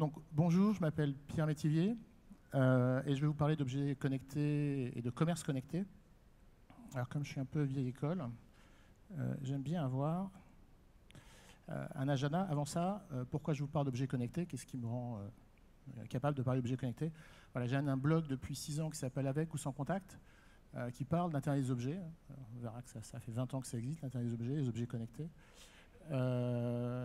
Donc, bonjour, je m'appelle Pierre Métivier et je vais vous parler d'objets connectés et de commerce connecté. Alors, comme je suis un peu vieille école, j'aime bien avoir un agenda. Avant ça, pourquoi je vous parle d'objets connectés? Qu'est-ce qui me rend capable de parler d'objets connectés? Voilà, j'ai un blog depuis 6 ans qui s'appelle Avec ou sans contact, qui parle d'Internet des objets. On verra que ça fait 20 ans que ça existe, l'Internet des objets, les objets connectés.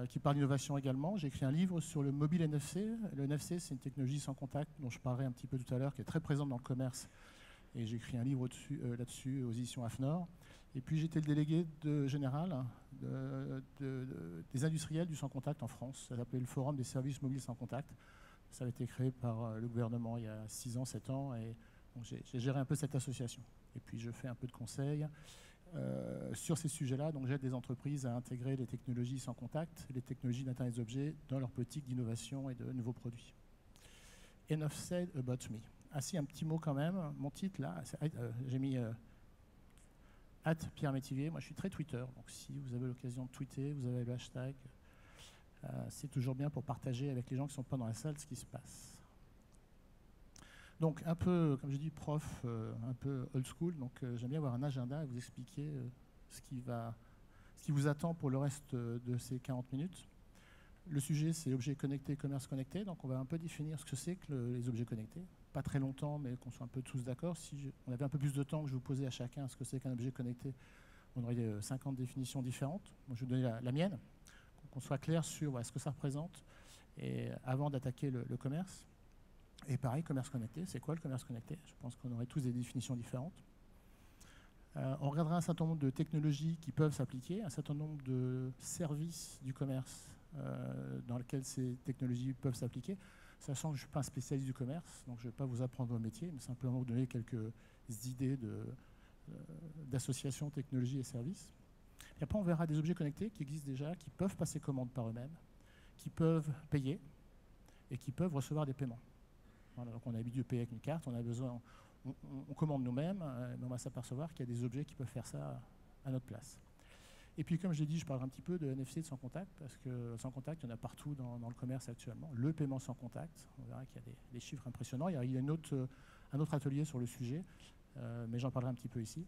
Qui parle d'innovation également. J'ai écrit un livre sur le mobile NFC. Le NFC, c'est une technologie sans contact dont je parlerai un petit peu tout à l'heure, qui est très présente dans le commerce. Et j'ai écrit un livre là-dessus aux éditions AFNOR. Et puis j'étais le délégué général des industriels du sans contact en France. Ça s'appelait le Forum des services mobiles sans contact. Ça a été créé par le gouvernement il y a 6 ans, 7 ans. Et donc j'ai géré un peu cette association. Et puis je fais un peu de conseils. Sur ces sujets-là, donc j'aide des entreprises à intégrer les technologies sans contact, les technologies d'Internet des objets dans leur politique d'innovation et de nouveaux produits. Enough said about me. Ah si, un petit mot quand même. Mon titre là, j'ai mis @Pierre Métivier. Moi, je suis très Twitter. Donc si vous avez l'occasion de tweeter, vous avez le hashtag. C'est toujours bien pour partager avec les gens qui ne sont pas dans la salle ce qui se passe. Donc un peu, comme je dis, prof, un peu old school. Donc j'aime bien avoir un agenda et vous expliquer ce qui vous attend pour le reste de ces 40 minutes. Le sujet, c'est objets connectés, commerce connecté. Donc on va un peu définir ce que c'est que les objets connectés. Pas très longtemps, mais qu'on soit un peu tous d'accord. Si on avait un peu plus de temps que je vous posais à chacun ce que c'est qu'un objet connecté, on aurait 50 définitions différentes. Moi, je vais vous donner la mienne, qu'on soit clair sur ce que ça représente et avant d'attaquer le commerce. Et pareil, commerce connecté, c'est quoi le commerce connecté? Je pense qu'on aurait tous des définitions différentes. On regardera un certain nombre de technologies qui peuvent s'appliquer, un certain nombre de services du commerce dans lesquels ces technologies peuvent s'appliquer. Sachant que je ne suis pas un spécialiste du commerce, donc je ne vais pas vous apprendre vos métiers, mais simplement vous donner quelques idées d'association technologie et services. Et après, on verra des objets connectés qui existent déjà, qui peuvent passer commande par eux-mêmes, qui peuvent payer et qui peuvent recevoir des paiements. Voilà, donc on a l'habitude de payer avec une carte, on commande nous-mêmes, mais on va s'apercevoir qu'il y a des objets qui peuvent faire ça à notre place. Et puis comme je l'ai dit, je parlerai un petit peu de NFC, de sans contact, parce que sans contact, il y en a partout dans le commerce actuellement. Le paiement sans contact, on verra qu'il y a des chiffres impressionnants. Il y a un autre atelier sur le sujet, mais j'en parlerai un petit peu ici.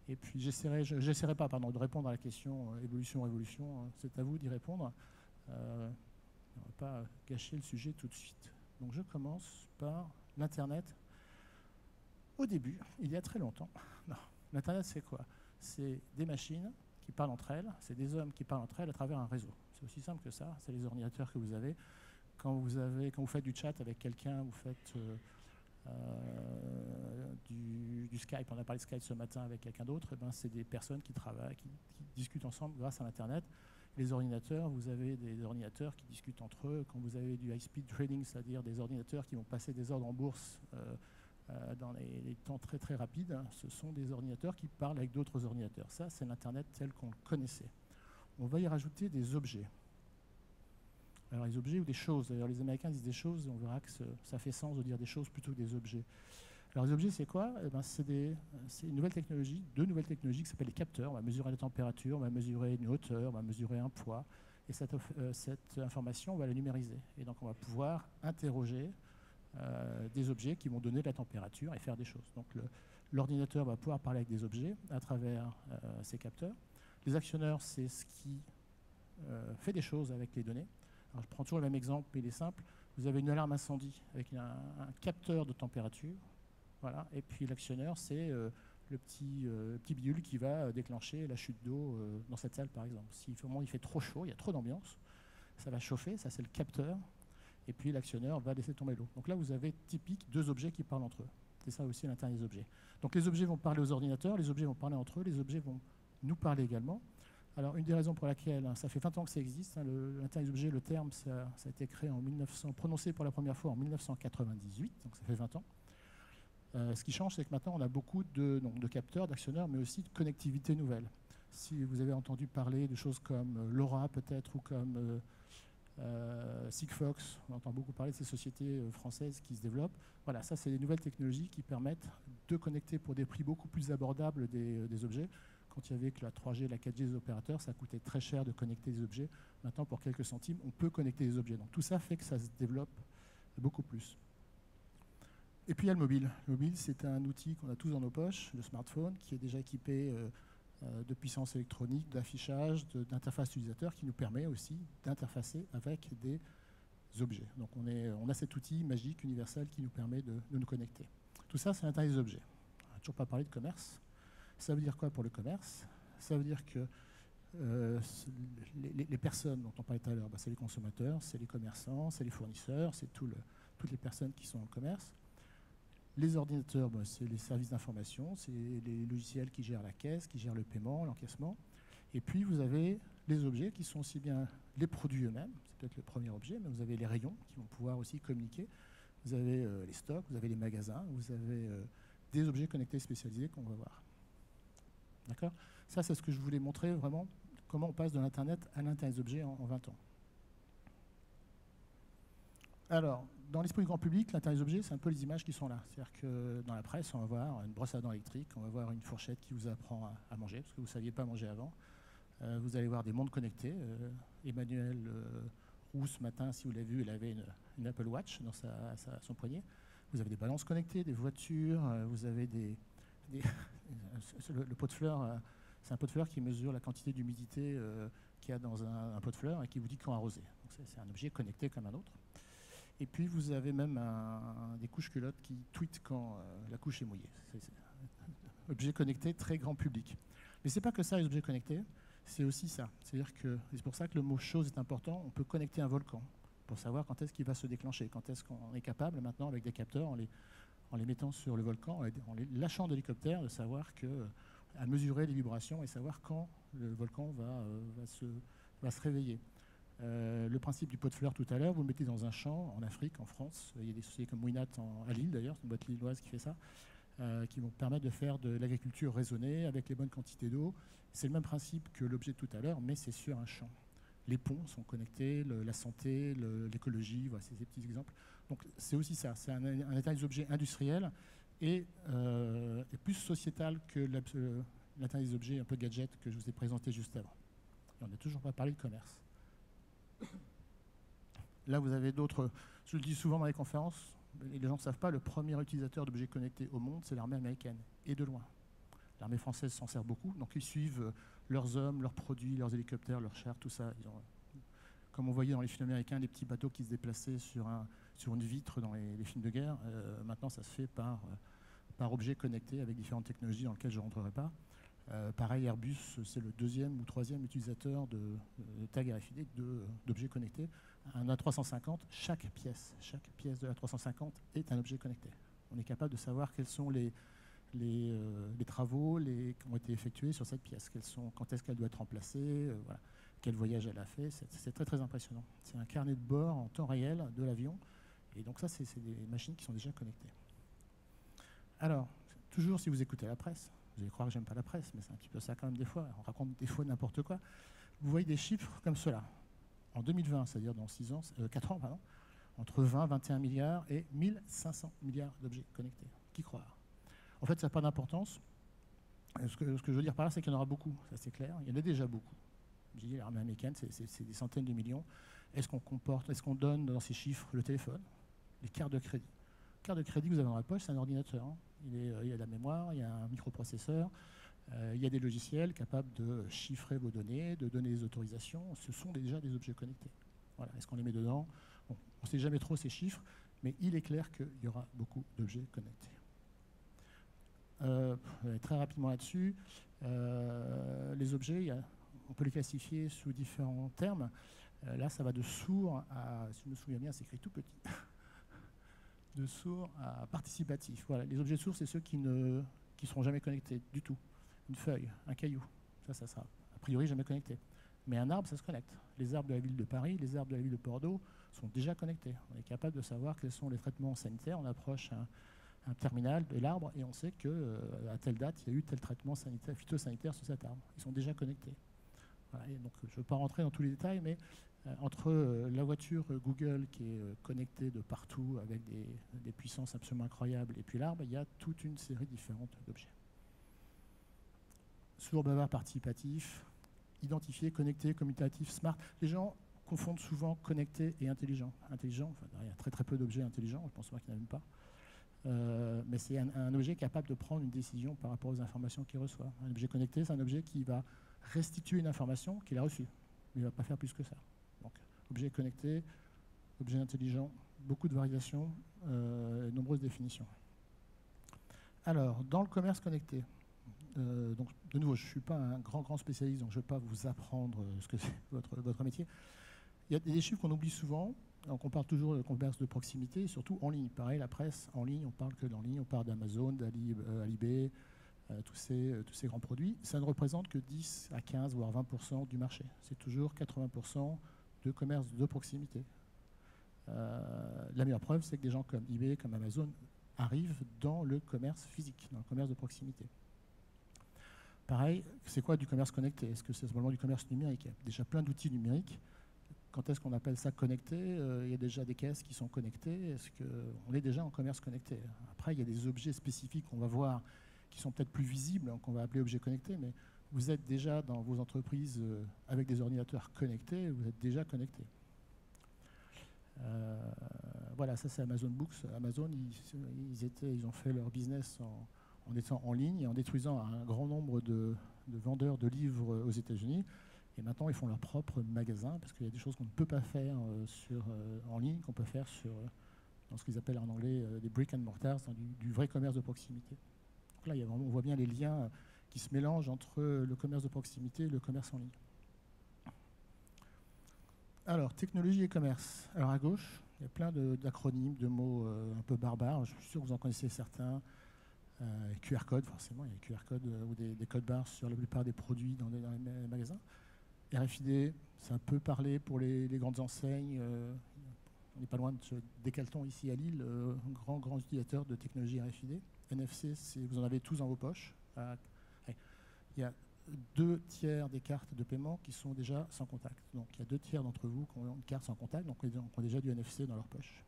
Et puis j'essaierai de répondre à la question évolution-révolution. C'est à vous d'y répondre. On ne va pas gâcher le sujet tout de suite. Donc je commence par l'Internet. Au début, il y a très longtemps, l'Internet c'est quoi? C'est des machines qui parlent entre elles, c'est des hommes qui parlent entre elles à travers un réseau. C'est aussi simple que ça, c'est les ordinateurs que vous avez. Quand vous faites du chat avec quelqu'un, vous faites du Skype, on a parlé de Skype ce matin avec quelqu'un d'autre, et ben c'est des personnes qui travaillent, qui discutent ensemble grâce à l'Internet. Les ordinateurs, vous avez des ordinateurs qui discutent entre eux. Quand vous avez du high-speed trading, c'est-à-dire des ordinateurs qui vont passer des ordres en bourse dans les temps très très rapides, ce sont des ordinateurs qui parlent avec d'autres ordinateurs. Ça, c'est l'Internet tel qu'on le connaissait. On va y rajouter des objets. Alors les objets ou des choses. D'ailleurs, les Américains disent des choses, et on verra que ça fait sens de dire des choses plutôt que des objets. Alors les objets, c'est quoi? C'est une nouvelle technologie, deux nouvelles technologies qui s'appellent les capteurs. On va mesurer la température, on va mesurer une hauteur, on va mesurer un poids. Et cette information, on va la numériser. Et donc on va pouvoir interroger des objets qui vont donner de la température et faire des choses. Donc l'ordinateur va pouvoir parler avec des objets à travers ces capteurs. Les actionneurs, c'est ce qui fait des choses avec les données. Alors, je prends toujours le même exemple, mais il est simple. Vous avez une alarme incendie avec un capteur de température. Voilà. Et puis l'actionneur, c'est le petit bidule qui va déclencher la chute d'eau dans cette salle, par exemple. Si au moment il fait trop chaud, il y a trop d'ambiance, ça va chauffer, ça c'est le capteur. Et puis l'actionneur va laisser tomber l'eau. Donc là, vous avez typique deux objets qui parlent entre eux. C'est ça aussi l'Internet des objets. Donc les objets vont parler aux ordinateurs, les objets vont parler entre eux, les objets vont nous parler également. Alors une des raisons pour laquelle, ça fait 20 ans que ça existe, l'Internet des objets, le terme, ça a été créé prononcé pour la première fois en 1998, donc ça fait 20 ans. Ce qui change, c'est que maintenant, on a beaucoup de capteurs, d'actionneurs, mais aussi de connectivité nouvelle. Si vous avez entendu parler de choses comme LoRa peut-être, ou comme Sigfox, on entend beaucoup parler de ces sociétés françaises qui se développent. Voilà, ça, c'est des nouvelles technologies qui permettent de connecter pour des prix beaucoup plus abordables des objets. quand il y avait que la 3G, la 4G des opérateurs, ça coûtait très cher de connecter des objets. Maintenant, pour quelques centimes, on peut connecter des objets. Donc tout ça fait que ça se développe beaucoup plus. Et puis il y a le mobile. Le mobile, c'est un outil qu'on a tous dans nos poches, le smartphone, qui est déjà équipé de puissance électronique, d'affichage, d'interface utilisateur, qui nous permet aussi d'interfacer avec des objets. Donc on a cet outil magique, universel, qui nous permet de nous connecter. Tout ça, c'est l'Internet des objets. On n'a toujours pas parlé de commerce. Ça veut dire quoi pour le commerce? Ça veut dire que les personnes dont on parlait tout à l'heure, c'est les consommateurs, c'est les commerçants, c'est les fournisseurs, c'est toutes les personnes qui sont dans le commerce. Les ordinateurs, c'est les services d'information, c'est les logiciels qui gèrent la caisse, qui gèrent le paiement, l'encaissement. Et puis vous avez les objets qui sont aussi bien les produits eux-mêmes, c'est peut-être le premier objet, mais vous avez les rayons qui vont pouvoir aussi communiquer. Vous avez les stocks, vous avez les magasins, vous avez des objets connectés spécialisés qu'on va voir. D'accord? Ça, c'est ce que je voulais montrer vraiment, comment on passe de l'Internet à l'Internet des objets en 20 ans. Alors, dans l'esprit du grand public, l'Internet des objets, c'est un peu les images qui sont là. C'est-à-dire que dans la presse, on va voir une brosse à dents électrique, on va voir une fourchette qui vous apprend à manger, parce que vous ne saviez pas manger avant. Vous allez voir des montres connectées. Emmanuel Roux, ce matin, si vous l'avez vu, elle avait une Apple Watch dans son poignet. Vous avez des balances connectées, des voitures, vous avez le pot de fleurs, c'est un pot de fleurs qui mesure la quantité d'humidité qu'il y a dans un pot de fleurs et qui vous dit quand arroser. Donc c'est un objet connecté comme un autre. Et puis vous avez même des couches culottes qui tweetent quand la couche est mouillée. C'est un objet connecté très grand public. Mais ce n'est pas que ça, les objets connectés, c'est aussi ça. C'est-à-dire que c'est pour ça que le mot chose est important. On peut connecter un volcan pour savoir quand est-ce qu'il va se déclencher, quand est-ce qu'on est capable maintenant avec des capteurs, en les mettant sur le volcan, en les lâchant de l'hélicoptère, de savoir à mesurer les vibrations et savoir quand le volcan va se réveiller. Le principe du pot de fleurs tout à l'heure, vous le mettez dans un champ en Afrique, en France. Il y a des sociétés comme Winat à Lille d'ailleurs, c'est une boîte lilloise qui fait ça, qui vont permettre de faire de l'agriculture raisonnée avec les bonnes quantités d'eau. C'est le même principe que l'objet de tout à l'heure, mais c'est sur un champ. Les ponts sont connectés, la santé, l'écologie, voilà, c'est ces petits exemples. Donc c'est aussi ça, c'est un état des objets industriels et plus sociétal que l'Internet des objets un peu gadget que je vous ai présenté juste avant. Et on n'a toujours pas parlé de commerce. Là, vous avez d'autres, je le dis souvent dans les conférences, les gens ne savent pas, le premier utilisateur d'objets connectés au monde, c'est l'armée américaine, et de loin. L'armée française s'en sert beaucoup, donc ils suivent leurs hommes, leurs produits, leurs hélicoptères, leurs chars, tout ça. Comme on voyait dans les films américains, des petits bateaux qui se déplaçaient sur une vitre dans les films de guerre. Maintenant, ça se fait par objets connectés avec différentes technologies dans lesquelles je ne rentrerai pas. Pareil, Airbus, c'est le deuxième ou troisième utilisateur de tag RFID, d'objets connectés. Un A350, chaque pièce de l'A350 est un objet connecté. On est capable de savoir quels sont les travaux qui ont été effectués sur cette pièce, quand est-ce qu'elle doit être remplacée, voilà, quel voyage elle a fait. C'est très très impressionnant. C'est un carnet de bord en temps réel de l'avion. Et donc ça, c'est des machines qui sont déjà connectées. Alors, toujours si vous écoutez la presse, vous allez croire que j'aime pas la presse, mais c'est un petit peu ça quand même des fois. On raconte des fois n'importe quoi. Vous voyez des chiffres comme cela. En 2020, c'est-à-dire dans 4 ans, pardon, entre 20, 21 milliards et 1500 milliards d'objets connectés. Qui croire? En fait, ça n'a pas d'importance. Ce que je veux dire par là, c'est qu'il y en aura beaucoup, ça c'est clair. Il y en a déjà beaucoup. Je dis, l'armée américaine, c'est des centaines de millions. Est-ce qu'on donne dans ces chiffres le téléphone, les cartes de crédit? Carte de crédit que vous avez dans la poche, c'est un ordinateur. Hein. Il y a de la mémoire, il y a un microprocesseur, il y a des logiciels capables de chiffrer vos données, de donner des autorisations. Ce sont déjà des objets connectés. Voilà. Est-ce qu'on les met dedans? Bon, on ne sait jamais trop ces chiffres, mais il est clair qu'il y aura beaucoup d'objets connectés. Très rapidement là-dessus, les objets, on peut les classifier sous différents termes. Là, ça va de sourd à, si je me souviens bien, c'est écrit tout petit. De sourd à participatif. Voilà. Les objets sourds, c'est ceux qui ne seront jamais connectés du tout. Une feuille, un caillou, ça sera a priori jamais connecté. Mais un arbre, ça se connecte. Les arbres de la ville de Paris, les arbres de la ville de Bordeaux sont déjà connectés. On est capable de savoir quels sont les traitements sanitaires. On approche un terminal de l'arbre et on sait qu'à telle date, il y a eu tel traitement sanitaire, phytosanitaire sur cet arbre. Ils sont déjà connectés. Voilà. Et donc, je ne veux pas rentrer dans tous les détails, mais entre la voiture Google qui est connectée de partout avec des puissances absolument incroyables et puis l'arbre, il y a toute une série différente d'objets. sourd, bavard, participatif, identifié, connecté, commutatif, smart. Les gens confondent souvent connecté et intelligent. Intelligent, enfin, il y a très très peu d'objets intelligents, je pense pas qu'il n'y en a même pas. Mais c'est un objet capable de prendre une décision par rapport aux informations qu'il reçoit. Un objet connecté, c'est un objet qui va restituer une information qu'il a reçue, mais il ne va pas faire plus que ça. Donc, objet connecté, objet intelligent, beaucoup de variations, nombreuses définitions. Alors, dans le commerce connecté, donc, de nouveau, je ne suis pas un grand spécialiste, donc je ne vais pas vous apprendre ce que c'est votre métier. Il y a des chiffres qu'on oublie souvent. Donc on parle toujours de commerce de proximité, surtout en ligne. Pareil, la presse en ligne, on parle que d'en ligne, on parle d'Amazon, d'Alibé, tous ces grands produits. Ça ne représente que 10 à 15, voire 20% du marché. C'est toujours 80% de commerce de proximité. La meilleure preuve, c'est que des gens comme eBay, comme Amazon, arrivent dans le commerce physique, dans le commerce de proximité. Pareil, c'est quoi du commerce connecté? Est-ce que c'est simplement du commerce numérique? Il y a déjà plein d'outils numériques. Quand est-ce qu'on appelle ça connecté? Il y a déjà des caisses qui sont connectées. Est-ce qu'on est déjà en commerce connecté? Après, il y a des objets spécifiques qu'on va voir qui sont peut-être plus visibles, qu'on va appeler objets connectés, mais vous êtes déjà dans vos entreprises avec des ordinateurs connectés, vous êtes déjà connectés. Voilà, ça c'est Amazon Books. Amazon, ils ont fait leur business en étant en ligne et en détruisant un grand nombre de vendeurs de livres aux États-Unis. Et maintenant, ils font leur propre magasin, parce qu'il y a des choses qu'on ne peut pas faire en ligne, qu'on peut faire dans ce qu'ils appellent en anglais des brick and mortars, du vrai commerce de proximité. Donc là, on voit bien les liens qui se mélangent entre le commerce de proximité et le commerce en ligne. Alors, technologie et commerce. Alors à gauche, il y a plein d'acronymes, de mots un peu barbares. Je suis sûr que vous en connaissez certains. QR code, forcément, il y a des QR codes ou des codes barres sur la plupart des produits dans les magasins. RFID, c'est un peu parlé pour les grandes enseignes. On n'est pas loin de Decathlon ici à Lille, grand utilisateur de technologie RFID. NFC, vous en avez tous dans vos poches. Il y a 2 tiers des cartes de paiement qui sont déjà sans contact. Donc il y a 2 tiers d'entre vous qui ont une carte sans contact, donc qui ont déjà du NFC dans leur poche.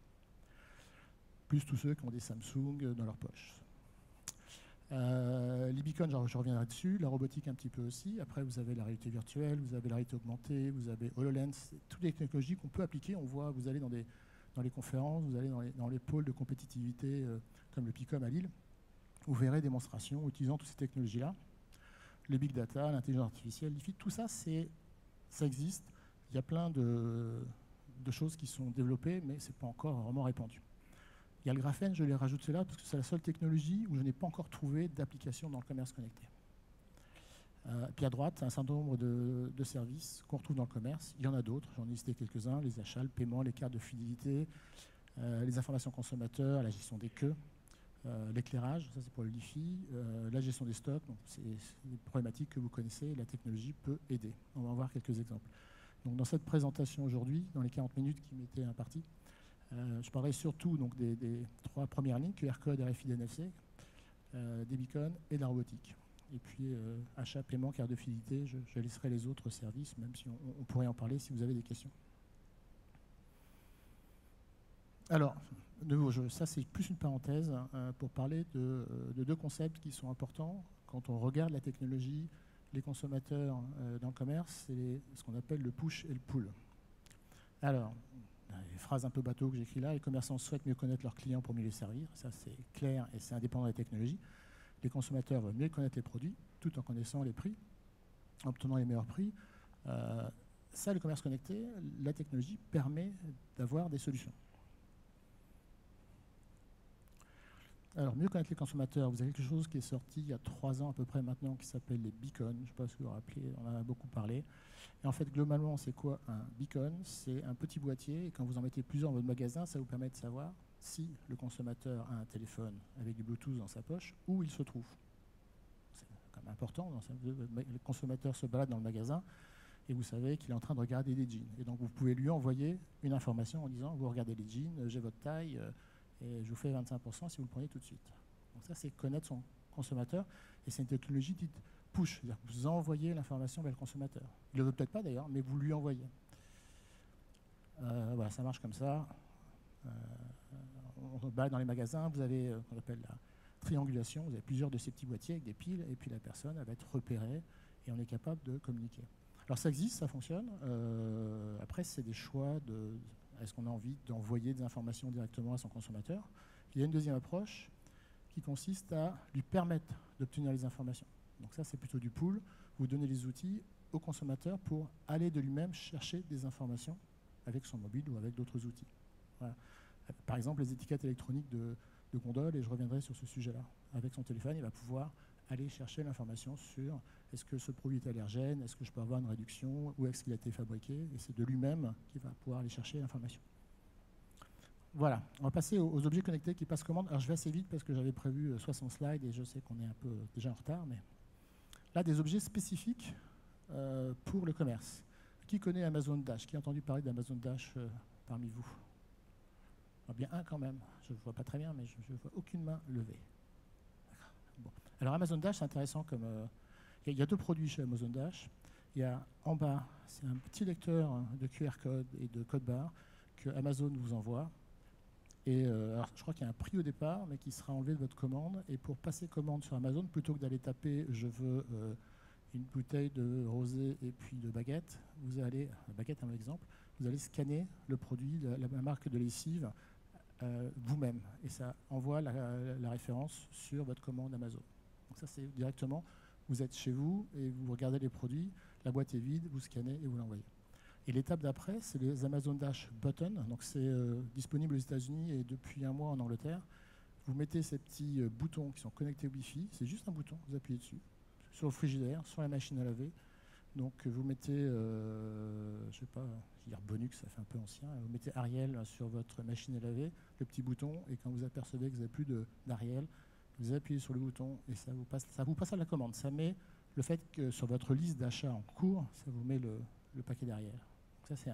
Plus tous ceux qui ont des Samsung dans leur poche. Les beacons, je reviendrai dessus, la robotique un petit peu aussi. Après, vous avez la réalité virtuelle, vous avez la réalité augmentée, vous avez HoloLens, toutes les technologies qu'on peut appliquer. On voit, vous allez dans les conférences, vous allez dans les pôles de compétitivité comme le PICOM à Lille, vous verrez des démonstrations utilisant toutes ces technologies-là. Le big data, l'intelligence artificielle, l'IFI, tout ça, ça existe. Il y a plein de choses qui sont développées, mais ce n'est pas encore vraiment répandu. Il y a le graphène, je l'ai rajouté là parce que c'est la seule technologie où je n'ai pas encore trouvé d'application dans le commerce connecté. Puis à droite, un certain nombre de services qu'on retrouve dans le commerce. Il y en a d'autres, j'en ai listé quelques-uns, les achats, le paiement, les cartes de fidélité, les informations consommateurs, la gestion des queues, l'éclairage, ça c'est pour le LiFi, la gestion des stocks, donc c'est des problématiques que vous connaissez, la technologie peut aider. On va en voir quelques exemples. Donc dans cette présentation aujourd'hui, dans les 40 minutes qui m'étaient imparties, je parlerai surtout donc, des 3 premières lignes, QR code, RFID, NFC, des beacons et de la robotique. Et puis achat, paiement, carte de fidélité, je laisserai les autres services, même si on pourrait en parler si vous avez des questions. Alors, de nouveau, ça c'est plus une parenthèse pour parler de 2 concepts qui sont importants quand on regarde la technologie, les consommateurs dans le commerce, c'est ce qu'on appelle le push et le pull. Alors, les phrases un peu bateau que j'écris là, les commerçants souhaitent mieux connaître leurs clients pour mieux les servir, ça c'est clair et c'est indépendant de la technologie. Les consommateurs veulent mieux connaître les produits tout en connaissant les prix, en obtenant les meilleurs prix. Ça, le commerce connecté, la technologie permet d'avoir des solutions. Alors, mieux connaître les consommateurs, vous avez quelque chose qui est sorti il y a 3 ans à peu près maintenant, qui s'appelle les beacons. Je ne sais pas si vous vous rappelez, on en a beaucoup parlé. Et en fait, globalement, c'est quoi un beacon? C'est un petit boîtier, et quand vous en mettez plusieurs dans votre magasin, ça vous permet de savoir si le consommateur a un téléphone avec du Bluetooth dans sa poche, où il se trouve. C'est quand même important. Le consommateur se balade dans le magasin, et vous savez qu'il est en train de regarder des jeans. Et donc, vous pouvez lui envoyer une information en disant, vous regardez les jeans, j'ai votre taille, et je vous fais 25% si vous le prenez tout de suite. Donc ça, c'est connaître son consommateur, et c'est une technologie dite push, c'est-à-dire que vous envoyez l'information vers le consommateur. Il ne le veut peut-être pas d'ailleurs, mais vous lui envoyez. Voilà, ça marche comme ça. On se balade dans les magasins, vous avez ce qu'on appelle la triangulation, vous avez plusieurs de ces petits boîtiers avec des piles, et puis la personne elle va être repérée, et on est capable de communiquer. Alors ça existe, ça fonctionne. Après, c'est des choix de est-ce qu'on a envie d'envoyer des informations directement à son consommateur. Il y a une deuxième approche qui consiste à lui permettre d'obtenir les informations. Donc ça, c'est plutôt du pool. Vous donnez les outils au consommateur pour aller de lui-même chercher des informations avec son mobile ou avec d'autres outils. Voilà. Par exemple, les étiquettes électroniques de gondoles, et je reviendrai sur ce sujet-là. Avec son téléphone, il va pouvoir aller chercher l'information sur est-ce que ce produit est allergène, est-ce que je peux avoir une réduction, où est-ce qu'il a été fabriqué, et c'est de lui-même qu'il va pouvoir aller chercher l'information. Voilà, on va passer aux objets connectés qui passent commande. Alors je vais assez vite parce que j'avais prévu 60 slides et je sais qu'on est un peu déjà en retard, mais là, des objets spécifiques pour le commerce. Qui connaît Amazon Dash? Qui a entendu parler d'Amazon Dash parmi vous? Bien un quand même, je ne vois pas très bien, mais je ne vois aucune main levée. Bon. Alors Amazon Dash, c'est intéressant comme... il y a deux produits chez Amazon Dash. Il y a en bas, c'est un petit lecteur de QR code et de code barre que Amazon vous envoie. Et alors, je crois qu'il y a un prix au départ, mais qui sera enlevé de votre commande. Et pour passer commande sur Amazon, plutôt que d'aller taper « je veux une bouteille de rosé et puis de baguette », vous allez, baguette un exemple, vous allez scanner le produit, la marque de lessive, vous-même. Et ça envoie la référence sur votre commande Amazon. Donc ça, c'est directement, vous êtes chez vous et vous regardez les produits, la boîte est vide, vous scannez et vous l'envoyez. Et l'étape d'après, c'est les Amazon Dash Button. Donc c'est disponible aux États-Unis et depuis un mois en Angleterre. Vous mettez ces petits boutons qui sont connectés au Wi-Fi. C'est juste un bouton, vous appuyez dessus, sur le frigidaire, sur la machine à laver. Donc vous mettez, je ne sais pas, je vais dire Bonux, ça fait un peu ancien. Vous mettez Ariel sur votre machine à laver, le petit bouton, et quand vous apercevez que vous n'avez plus d'Ariel, vous appuyez sur le bouton et ça vous passe à la commande. Ça met le fait que sur votre liste d'achat en cours, ça vous met le paquet derrière. Ça, c'est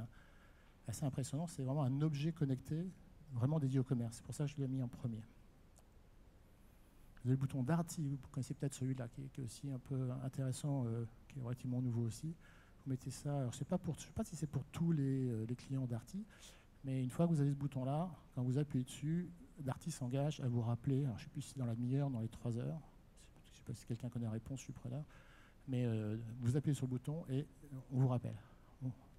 assez impressionnant. C'est vraiment un objet connecté, vraiment dédié au commerce. C'est pour ça que je l'ai mis en premier. Vous avez le bouton Darty, vous connaissez peut-être celui-là, qui est aussi un peu intéressant, qui est relativement nouveau aussi. Vous mettez ça, alors je ne sais pas si c'est pour tous les clients Darty, mais une fois que vous avez ce bouton-là, quand vous appuyez dessus, Darty s'engage à vous rappeler, alors je ne sais plus si c'est dans la demi-heure, dans les 3 heures, je ne sais pas si quelqu'un connaît la réponse, je suis preneur, mais vous appuyez sur le bouton et on vous rappelle.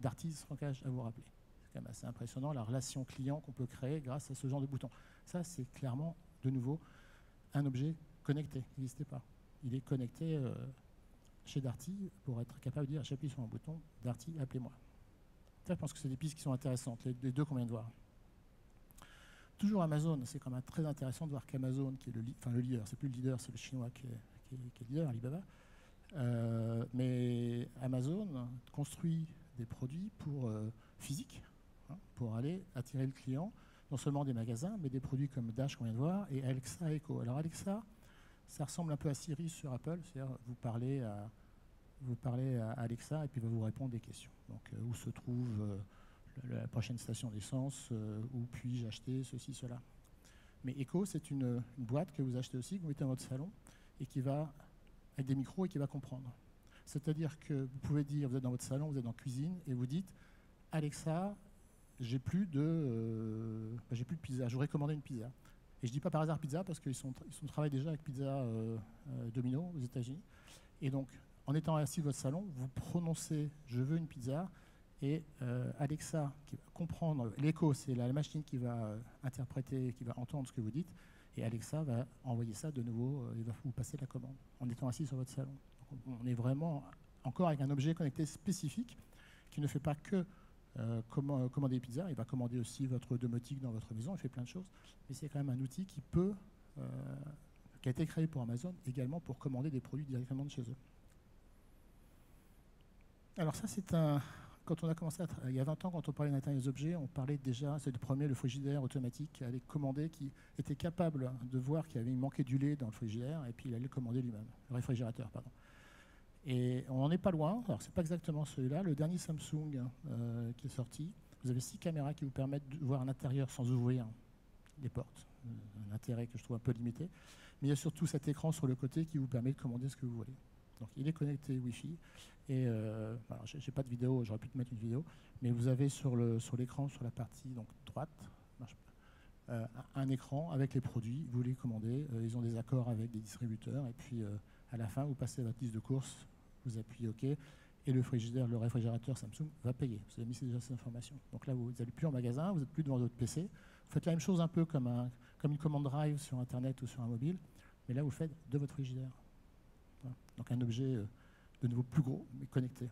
Darty s'engage à vous rappeler. C'est quand même assez impressionnant la relation client qu'on peut créer grâce à ce genre de bouton. Ça, c'est clairement, de nouveau, un objet connecté. Il n'existait pas. Il est connecté chez Darty pour être capable de dire j'appuie sur un bouton, Darty, appelez-moi. Ça, je pense que c'est des pistes qui sont intéressantes, les deux qu'on vient de voir. Toujours Amazon, c'est quand même très intéressant de voir qu'Amazon, qui est le leader, c'est plus le leader, c'est le chinois qui est leader, Alibaba. Mais Amazon construit des produits pour physique, pour aller attirer le client, non seulement des magasins, mais des produits comme Dash qu'on vient de voir, et Alexa Echo. Alors Alexa, ça ressemble un peu à Siri sur Apple, c'est-à-dire vous parlez à Alexa et puis il va vous répondre des questions. Donc où se trouve la prochaine station d'essence, où puis-je acheter ceci, cela. Mais Echo, c'est une boîte que vous achetez aussi, que vous mettez dans votre salon, et qui va, avec des micros, et qui va comprendre. C'est-à-dire que vous pouvez dire, vous êtes dans votre salon, vous êtes en cuisine, et vous dites, Alexa, j'ai plus de pizza, j'aurais commandé une pizza. Et je ne dis pas par hasard pizza, parce qu'ils travaillent déjà avec Pizza Domino aux États-Unis. Et donc, en étant assis dans votre salon, vous prononcez « je veux une pizza », et Alexa, qui va comprendre, l'écho, c'est la machine qui va interpréter, qui va entendre ce que vous dites, et Alexa va envoyer ça de nouveau, il va vous passer la commande, en étant assis sur votre salon. Donc, on est vraiment encore avec un objet connecté spécifique, qui ne fait pas que commander des pizzas, il va commander aussi votre domotique dans votre maison, il fait plein de choses, mais c'est quand même un outil qui a été créé pour Amazon, également pour commander des produits directement de chez eux. Alors ça, c'est quand on a commencé, il y a 20 ans, quand on parlait d'Internet des objets, on parlait déjà, c'est le premier, le frigidaire automatique, qui allait commander, qui était capable de voir qu'il avait manqué du lait dans le frigidaire, et puis il allait le commander lui-même, le réfrigérateur, pardon. Et on n'en est pas loin, alors c'est pas exactement celui-là, le dernier Samsung qui est sorti, vous avez 6 caméras qui vous permettent de voir à l'intérieur sans ouvrir les portes, un intérêt que je trouve un peu limité, mais il y a surtout cet écran sur le côté qui vous permet de commander ce que vous voulez. Donc il est connecté Wi-Fi, et je n'ai pas de vidéo, j'aurais pu te mettre une vidéo, mais vous avez sur l'écran, sur la partie donc, droite, un écran avec les produits, vous les commandez, ils ont des accords avec des distributeurs, et puis à la fin, vous passez votre liste de courses, vous appuyez OK, et le réfrigérateur Samsung va payer. Vous avez mis déjà cette information. Donc là, vous n'allez plus en magasin, vous n'êtes plus devant votre PC. Vous faites la même chose un peu comme une commande Drive sur Internet ou sur un mobile, mais là, vous le faites de votre frigidaire. Voilà. Donc un objet de nouveau plus gros, mais connecté.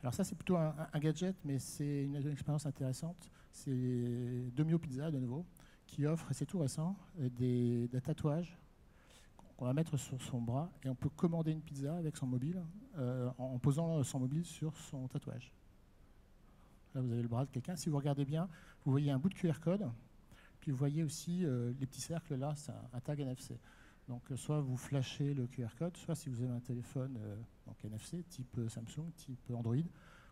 Alors ça, c'est plutôt un gadget, mais c'est une expérience intéressante. C'est Domino Pizza, de nouveau, qui offre, et c'est tout récent, des tatouages qu'on va mettre sur son bras, et on peut commander une pizza avec son mobile, en posant son mobile sur son tatouage. Là, vous avez le bras de quelqu'un. Si vous regardez bien, vous voyez un bout de QR code, puis vous voyez aussi les petits cercles, là, c'est un tag NFC. Donc, soit vous flashez le QR code, soit si vous avez un téléphone donc NFC, type Samsung, type Android,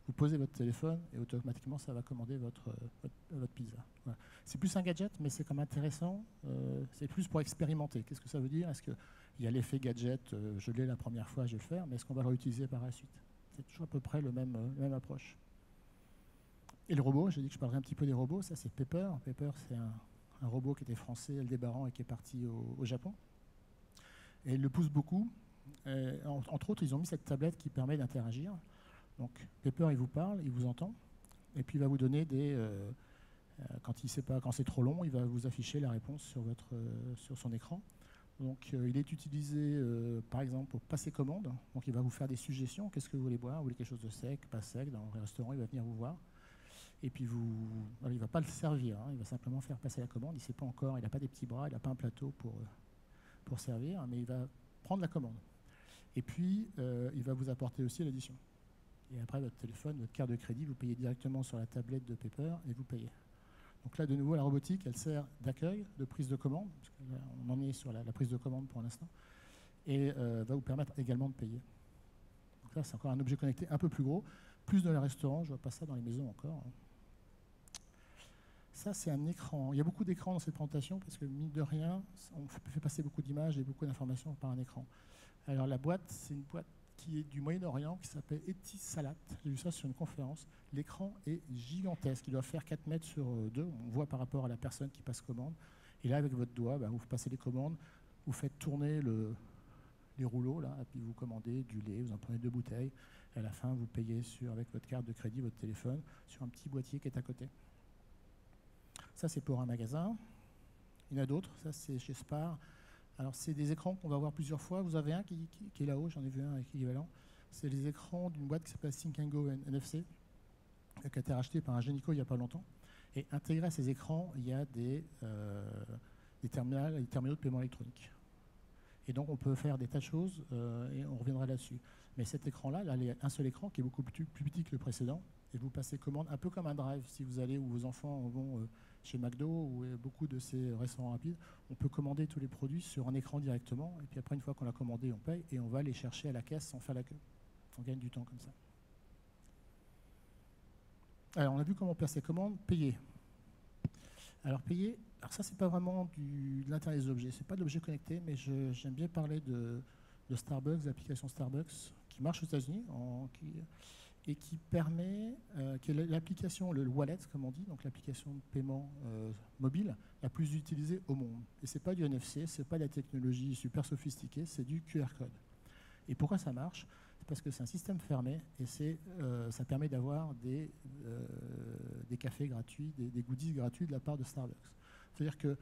vous posez votre téléphone et automatiquement, ça va commander votre pizza. Voilà. C'est plus un gadget, mais c'est comme intéressant. C'est plus pour expérimenter. Qu'est-ce que ça veut dire? Est-ce qu'il y a l'effet gadget, je l'ai la première fois, je vais le faire, mais est-ce qu'on va le réutiliser par la suite? C'est toujours à peu près la même approche. Et le robot, j'ai dit que je parlerai un petit peu des robots. Ça, c'est Pepper. Pepper, c'est un robot qui était français, Aldébaran, et qui est parti au Japon. Et il le pousse beaucoup. Entre autres, ils ont mis cette tablette qui permet d'interagir. Donc, Pepper, il vous parle, il vous entend, et puis il va vous donner quand il ne sait pas, quand c'est trop long, il va vous afficher la réponse sur son écran. Donc, il est utilisé, par exemple, pour passer commande. Donc, il va vous faire des suggestions. Qu'est-ce que vous voulez boire? Vous voulez quelque chose de sec, pas sec? Dans les restaurants, il va venir vous voir. Et puis, il ne va pas le servir. Il va simplement faire passer la commande. Il ne sait pas encore, il n'a pas des petits bras, il n'a pas un plateau pour servir, mais il va prendre la commande. Et puis, il va vous apporter aussi l'addition. Et après, votre téléphone, votre carte de crédit, vous payez directement sur la tablette de Pepper et vous payez. Donc là, de nouveau, la robotique, elle sert d'accueil, de prise de commande, parce qu'on en est sur la prise de commande pour l'instant, et va vous permettre également de payer. Donc là, c'est encore un objet connecté un peu plus gros, plus dans les restaurants, je ne vois pas ça dans les maisons encore. Ça, c'est un écran. Il y a beaucoup d'écrans dans cette présentation, parce que mine de rien, on fait passer beaucoup d'images et beaucoup d'informations par un écran. Alors la boîte, c'est une boîte qui est du Moyen-Orient, qui s'appelle Etisalat. J'ai vu ça sur une conférence. L'écran est gigantesque. Il doit faire 4 mètres sur 2. On voit par rapport à la personne qui passe commande. Et là, avec votre doigt, vous passez les commandes, vous faites tourner les rouleaux, là, et puis vous commandez du lait, vous en prenez 2 bouteilles. Et à la fin, vous payez avec votre carte de crédit, votre téléphone, sur un petit boîtier qui est à côté. Ça, c'est pour un magasin. Il y en a d'autres. Ça, c'est chez Spar. Alors, c'est des écrans qu'on va voir plusieurs fois. Vous avez un qui est là-haut, j'en ai vu un équivalent. C'est les écrans d'une boîte qui s'appelle Think & Go NFC, qui a été rachetée par un Ingenico il n'y a pas longtemps. Et intégré à ces écrans, il y a des terminaux de paiement électronique. Et donc, on peut faire des tas de choses, et on reviendra là-dessus. Mais cet écran-là, il y a un seul écran qui est beaucoup plus petit que le précédent, et vous passez commande un peu comme un drive. Si vous allez où vos enfants vont chez McDo ou beaucoup de ces restaurants rapides, on peut commander tous les produits sur un écran directement, et puis après, une fois qu'on l'a commandé, on paye, et on va les chercher à la caisse sans faire la queue. On gagne du temps comme ça. Alors, on a vu comment faire ces commandes. Payer. Alors, payer, alors ça, c'est pas vraiment de l'intérieur des objets. C'est pas de l'objet connecté, mais j'aime bien parler de Starbucks, l'application Starbucks, qui marche aux États-Unis, et qui permet, qui est l'application, le wallet, comme on dit, donc l'application de paiement mobile la plus utilisée au monde. Et c'est pas du NFC, c'est pas de la technologie super sophistiquée, c'est du QR code. Et pourquoi ça marche? C'est parce que c'est un système fermé, et ça permet d'avoir des cafés gratuits, des goodies gratuits de la part de Starbucks. C'est-à-dire que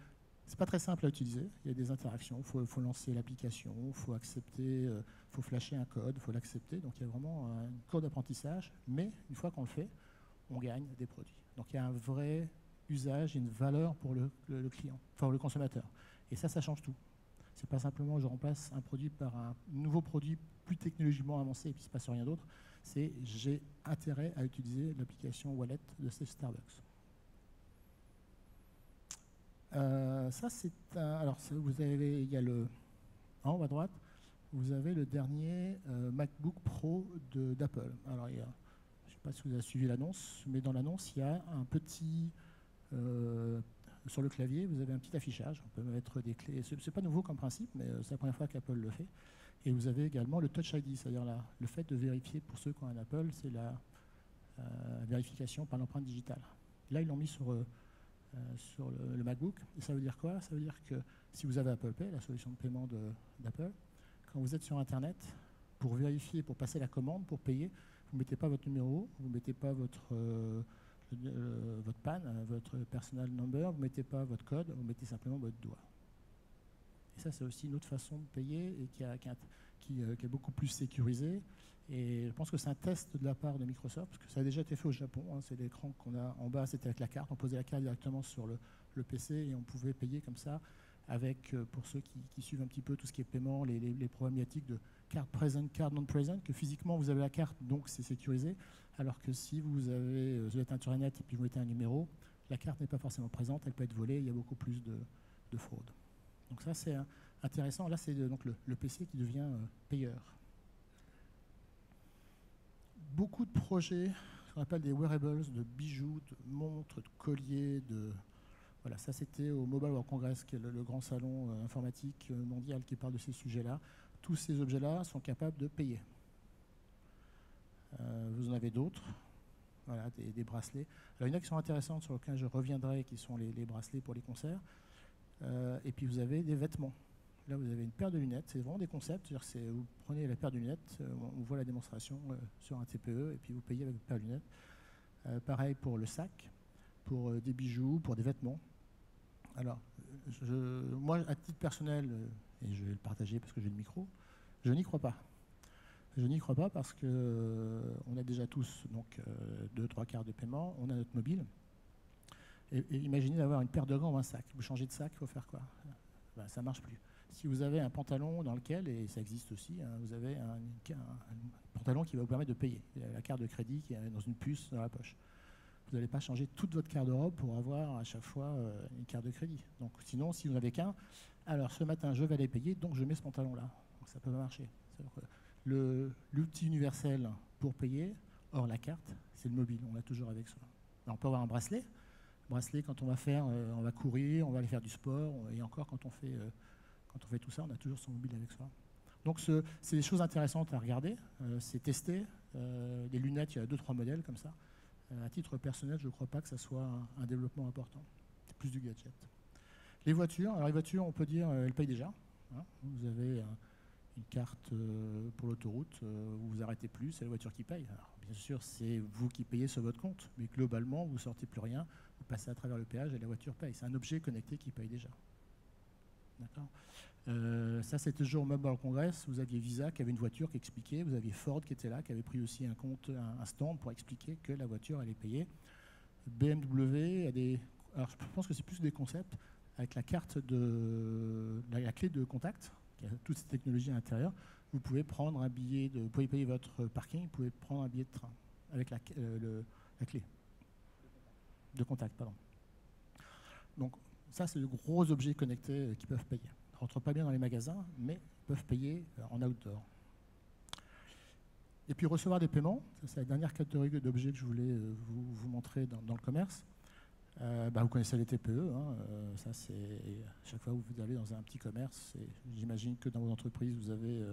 c'est pas très simple à utiliser, il y a des interactions, il faut lancer l'application, il faut accepter, il faut flasher un code, il faut l'accepter, donc il y a vraiment une courbe d'apprentissage, mais une fois qu'on le fait, on gagne des produits. Donc il y a un vrai usage, une valeur pour le client, enfin le consommateur. Et ça change tout. C'est pas simplement je remplace un produit par un nouveau produit plus technologiquement avancé et puis il ne se passe rien d'autre, c'est j'ai intérêt à utiliser l'application Wallet de ces Starbucks. Ça, c'est un. Alors, vous avez, il y a en haut à droite, vous avez le dernier MacBook Pro d'Apple. Alors, je ne sais pas si vous avez suivi l'annonce, mais dans l'annonce, il y a un petit. Sur le clavier, vous avez un petit affichage. On peut mettre des clés. Ce n'est pas nouveau comme principe, mais c'est la première fois qu'Apple le fait. Et vous avez également le Touch ID, c'est-à-dire le fait de vérifier, pour ceux qui ont un Apple, c'est la vérification par l'empreinte digitale. Là, ils l'ont mis sur sur le MacBook. Et ça veut dire quoi? Ça veut dire que si vous avez Apple Pay, la solution de paiement d'Apple, quand vous êtes sur Internet, pour vérifier, pour passer la commande, pour payer, vous ne mettez pas votre numéro, vous ne mettez pas votre PAN, votre personal number, vous ne mettez pas votre code, vous mettez simplement votre doigt. Et ça, c'est aussi une autre façon de payer et qui est beaucoup plus sécurisée. Et je pense que c'est un test de la part de Microsoft, parce que ça a déjà été fait au Japon. Hein, c'est l'écran qu'on a en bas, c'était avec la carte. On posait la carte directement sur le PC et on pouvait payer comme ça avec, pour ceux qui suivent un petit peu tout ce qui est paiement, les problématiques de carte present, carte non present, que physiquement vous avez la carte, donc c'est sécurisé, alors que si vous êtes Internet et puis vous mettez un numéro, la carte n'est pas forcément présente, elle peut être volée, il y a beaucoup plus de fraude. Donc ça c'est intéressant, là c'est donc le PC qui devient payeur. Beaucoup de projets, ce qu'on appelle des wearables, de bijoux, de montres, de colliers, Voilà, ça c'était au Mobile World Congress, qui est le grand salon informatique mondial qui parle de ces sujets-là. Tous ces objets-là sont capables de payer. Vous en avez d'autres, voilà, des bracelets. Alors il y en a qui sont intéressantes, sur lesquelles je reviendrai, qui sont les bracelets pour les concerts. Et puis vous avez des vêtements. Là, vous avez une paire de lunettes. C'est vraiment des concepts. Vous prenez la paire de lunettes, on voit la démonstration sur un TPE, et puis vous payez avec une paire de lunettes. Pareil pour le sac, pour des bijoux, pour des vêtements. Alors, moi, à titre personnel, et je vais le partager parce que j'ai le micro, je n'y crois pas. Je n'y crois pas parce qu'on a déjà tous 2-3 quarts de paiement, on a notre mobile. Et imaginez d'avoir une paire de gants ou un sac. Vous changez de sac, il faut faire quoi? Ben, ça ne marche plus. Si vous avez un pantalon dans lequel, et ça existe aussi, hein, vous avez un pantalon qui va vous permettre de payer. Il y a la carte de crédit qui est dans une puce dans la poche. Vous n'allez pas changer toute votre carte d'Europe pour avoir à chaque fois une carte de crédit. Donc sinon, si vous n'avez qu'un, alors ce matin, je vais aller payer, donc je mets ce pantalon-là. Donc ça peut pas marcher. L'outil universel pour payer, hors la carte, c'est le mobile. On l'a toujours avec soi. Alors, on peut avoir un bracelet. Bracelet, quand on va courir, on va aller faire du sport, et encore quand on fait tout ça, on a toujours son mobile avec soi. Donc c'est des choses intéressantes à regarder, c'est testé. Les lunettes, il y a 2-3 modèles comme ça. À titre personnel, je ne crois pas que ça soit un développement important. C'est plus du gadget. Les voitures, alors les voitures, on peut dire, elles payent déjà. Hein. Vous avez une carte pour l'autoroute, vous vous arrêtez plus, c'est la voiture qui paye. Alors, bien sûr, c'est vous qui payez sur votre compte, mais globalement, vous ne sortez plus rien, vous passez à travers le péage et la voiture paye. C'est un objet connecté qui paye déjà. D'accord. Ça, c'était toujours au Mobile World Congress. Vous aviez Visa qui avait une voiture qui expliquait, vous aviez Ford qui était là, qui avait pris aussi un stand pour expliquer que la voiture allait payer. BMW a des... Alors, je pense que c'est plus des concepts avec la carte la clé de contact, qui a toutes ces technologies à l'intérieur. Vous pouvez prendre un billet vous pouvez payer votre parking, vous pouvez prendre un billet de train avec la clé de contact, pardon. Donc, ça, c'est de gros objets connectés qui peuvent payer. Ils ne rentrent pas bien dans les magasins, mais ils peuvent payer en outdoor. Et puis recevoir des paiements, c'est la dernière catégorie d'objets que je voulais vous montrer dans le commerce. Vous connaissez les TPE, hein, ça c'est chaque fois que vous allez dans un petit commerce, j'imagine que dans vos entreprises, vous avez,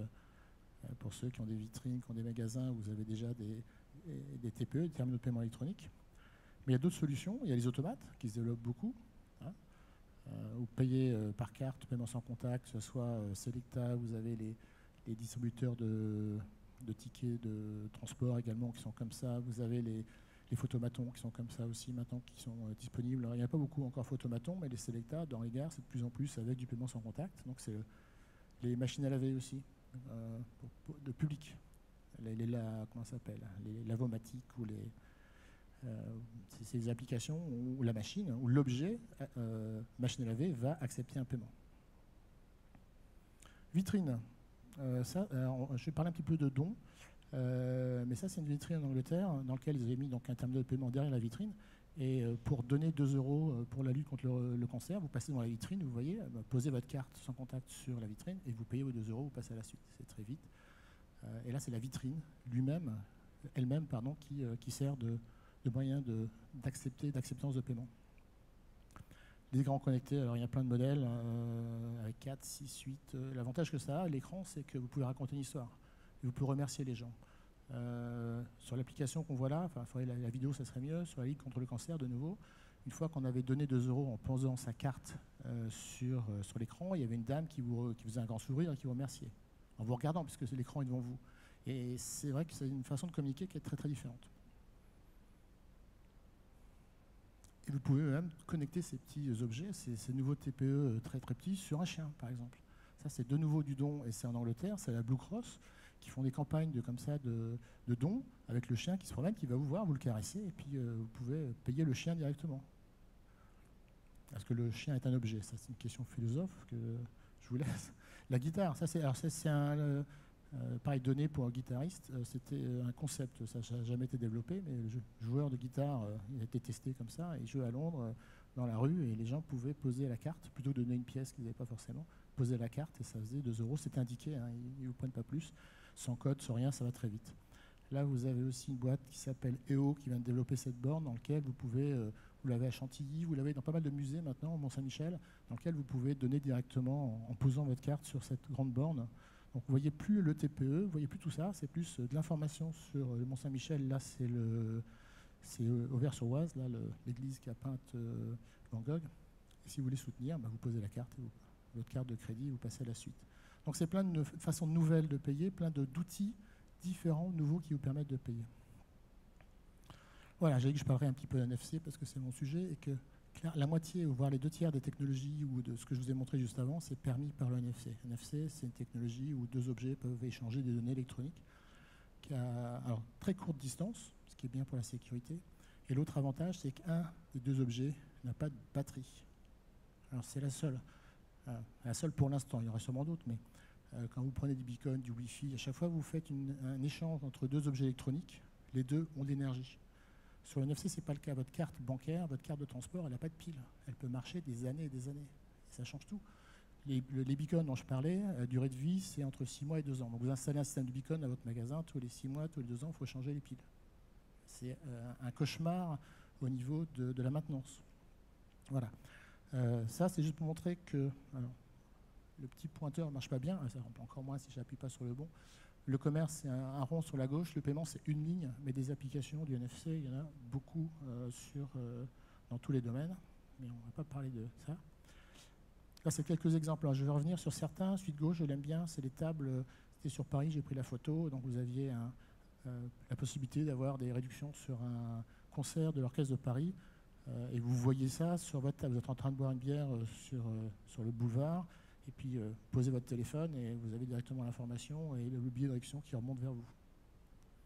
pour ceux qui ont des vitrines, qui ont des magasins, vous avez déjà des TPE, des terminaux de paiement électronique. Mais il y a d'autres solutions, il y a les automates qui se développent beaucoup. Hein. Vous payez par carte, paiement sans contact, que ce soit Selecta, vous avez les distributeurs de tickets de transport également qui sont comme ça, vous avez les photomatons qui sont comme ça aussi maintenant, qui sont disponibles. Alors, il n'y a pas beaucoup encore photomatons, mais les Selecta, dans les gares, c'est de plus en plus avec du paiement sans contact. Donc c'est les machines à laver aussi, de public. Comment ça s'appelle? Les lavomatiques ou c'est des applications où la machine, où l'objet, machine à laver, va accepter un paiement. Vitrine. Je vais parler un petit peu de dons, mais ça c'est une vitrine en Angleterre dans laquelle ils avaient mis donc un terminal de paiement derrière la vitrine. Et pour donner 2 € pour la lutte contre le cancer, vous passez dans la vitrine, vous voyez, posez votre carte sans contact sur la vitrine et vous payez vos 2 €, vous passez à la suite. C'est très vite. Et là c'est la vitrine elle-même, qui sert de moyen d'acceptance de paiement. Les écrans connectés, alors il y a plein de modèles, avec 4, 6, 8. L'avantage que ça a, l'écran, c'est que vous pouvez raconter une histoire. Et vous pouvez remercier les gens. Sur l'application qu'on voit là, la vidéo, ça serait mieux. Sur la Ligue contre le cancer, de nouveau, Une fois qu'on avait donné 2 euros en posant sa carte sur l'écran, il y avait une dame qui faisait un grand sourire et qui vous remerciait, en vous regardant, puisque l'écran est devant vous. Et c'est vrai que c'est une façon de communiquer qui est très très différente. Et vous pouvez même connecter ces petits objets, ces nouveaux TPE très très petits, sur un chien, par exemple. Ça, c'est de nouveau du don, et c'est en Angleterre, c'est la Blue Cross, qui font des campagnes comme ça de dons, avec le chien qui se promène, qui va vous voir, vous le caressez, et puis vous pouvez payer le chien directement. Est-ce que le chien est un objet? Ça, c'est une question philosophe que je vous laisse. La guitare, ça c'est un pareil, donné pour un guitariste, c'était un concept, ça n'a jamais été développé, mais le joueur de guitare il a été testé comme ça, il jouait à Londres dans la rue et les gens pouvaient poser la carte, plutôt que de donner une pièce qu'ils n'avaient pas forcément, poser la carte et ça faisait 2 euros, c'était indiqué, hein, ils ne vous prennent pas plus, sans code, sans rien, ça va très vite. Là, vous avez aussi une boîte qui s'appelle EO qui vient de développer cette borne dans laquelle vous pouvez, vous l'avez à Chantilly, vous l'avez dans pas mal de musées maintenant, au Mont-Saint-Michel, dans lequel vous pouvez donner directement en posant votre carte sur cette grande borne. Donc vous ne voyez plus le TPE, vous ne voyez plus tout ça, c'est plus de l'information sur le Mont-Saint-Michel. Là, c'est Auvers-sur-Oise, l'église qui a peinte Van Gogh. Et si vous voulez soutenir, vous posez la carte, et votre carte de crédit, vous passez à la suite. Donc c'est plein de façons nouvelles de payer, plein d'outils différents, nouveaux, qui vous permettent de payer. Voilà, j'ai dit que je parlerai un petit peu d'NFC parce que c'est mon sujet et que la moitié, voire les 2 tiers des technologies ou de ce que je vous ai montré juste avant, c'est permis par le NFC. NFC, c'est une technologie où 2 objets peuvent échanger des données électroniques qui a alors, très courte distance, ce qui est bien pour la sécurité. Et l'autre avantage, c'est qu'un des 2 objets n'a pas de batterie. Alors c'est la seule pour l'instant, il y en aura sûrement d'autres, mais quand vous prenez du beacon, du Wi-Fi, à chaque fois que vous faites un échange entre 2 objets électroniques, les 2 ont de l'énergie. Sur le NFC, ce n'est pas le cas. Votre carte bancaire, votre carte de transport, elle n'a pas de pile. Elle peut marcher des années et des années. Et ça change tout. Les beacons dont je parlais, la durée de vie, c'est entre 6 mois et 2 ans. Donc vous installez un système de beacon à votre magasin, tous les 6 mois, tous les 2 ans, il faut changer les piles. C'est un cauchemar au niveau de la maintenance. Voilà. Ça, c'est juste pour montrer que alors, le petit pointeur ne marche pas bien. Ça, encore moins si je n'appuie pas sur le bon. Le commerce, c'est un rond sur la gauche. Le paiement, c'est une ligne. Mais des applications du NFC, il y en a beaucoup dans tous les domaines. Mais on ne va pas parler de ça. Là, c'est quelques exemples. Alors, je vais revenir sur certains. Celui de gauche, je l'aime bien. C'est les tables. C'était sur Paris, j'ai pris la photo. Donc, vous aviez la possibilité d'avoir des réductions sur un concert de l'Orchestre de Paris. Et vous voyez ça sur votre table. Vous êtes en train de boire une bière sur le boulevard. Et puis, posez votre téléphone et vous avez directement l'information et le billet de réduction qui remonte vers vous.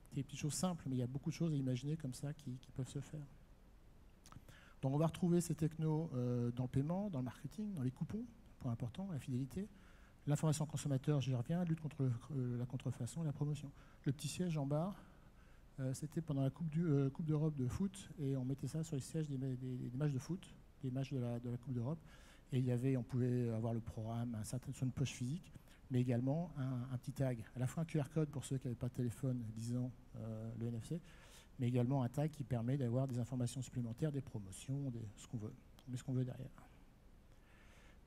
C'est des petites choses simples, mais il y a beaucoup de choses à imaginer comme ça qui peuvent se faire. Donc, on va retrouver ces technos dans le paiement, dans le marketing, dans les coupons, point important, la fidélité, l'information consommateur, j'y reviens, lutte contre la contrefaçon et la promotion. Le petit siège en bas, c'était pendant la Coupe d'Europe de foot et on mettait ça sur les sièges des matchs de foot, des matchs de la Coupe d'Europe. Et on pouvait avoir le programme, sur une poche physique, mais également un petit tag, à la fois un QR code pour ceux qui n'avaient pas de téléphone disant le NFC, mais également un tag qui permet d'avoir des informations supplémentaires, des promotions, ce qu'on veut. On met ce qu'on veut derrière.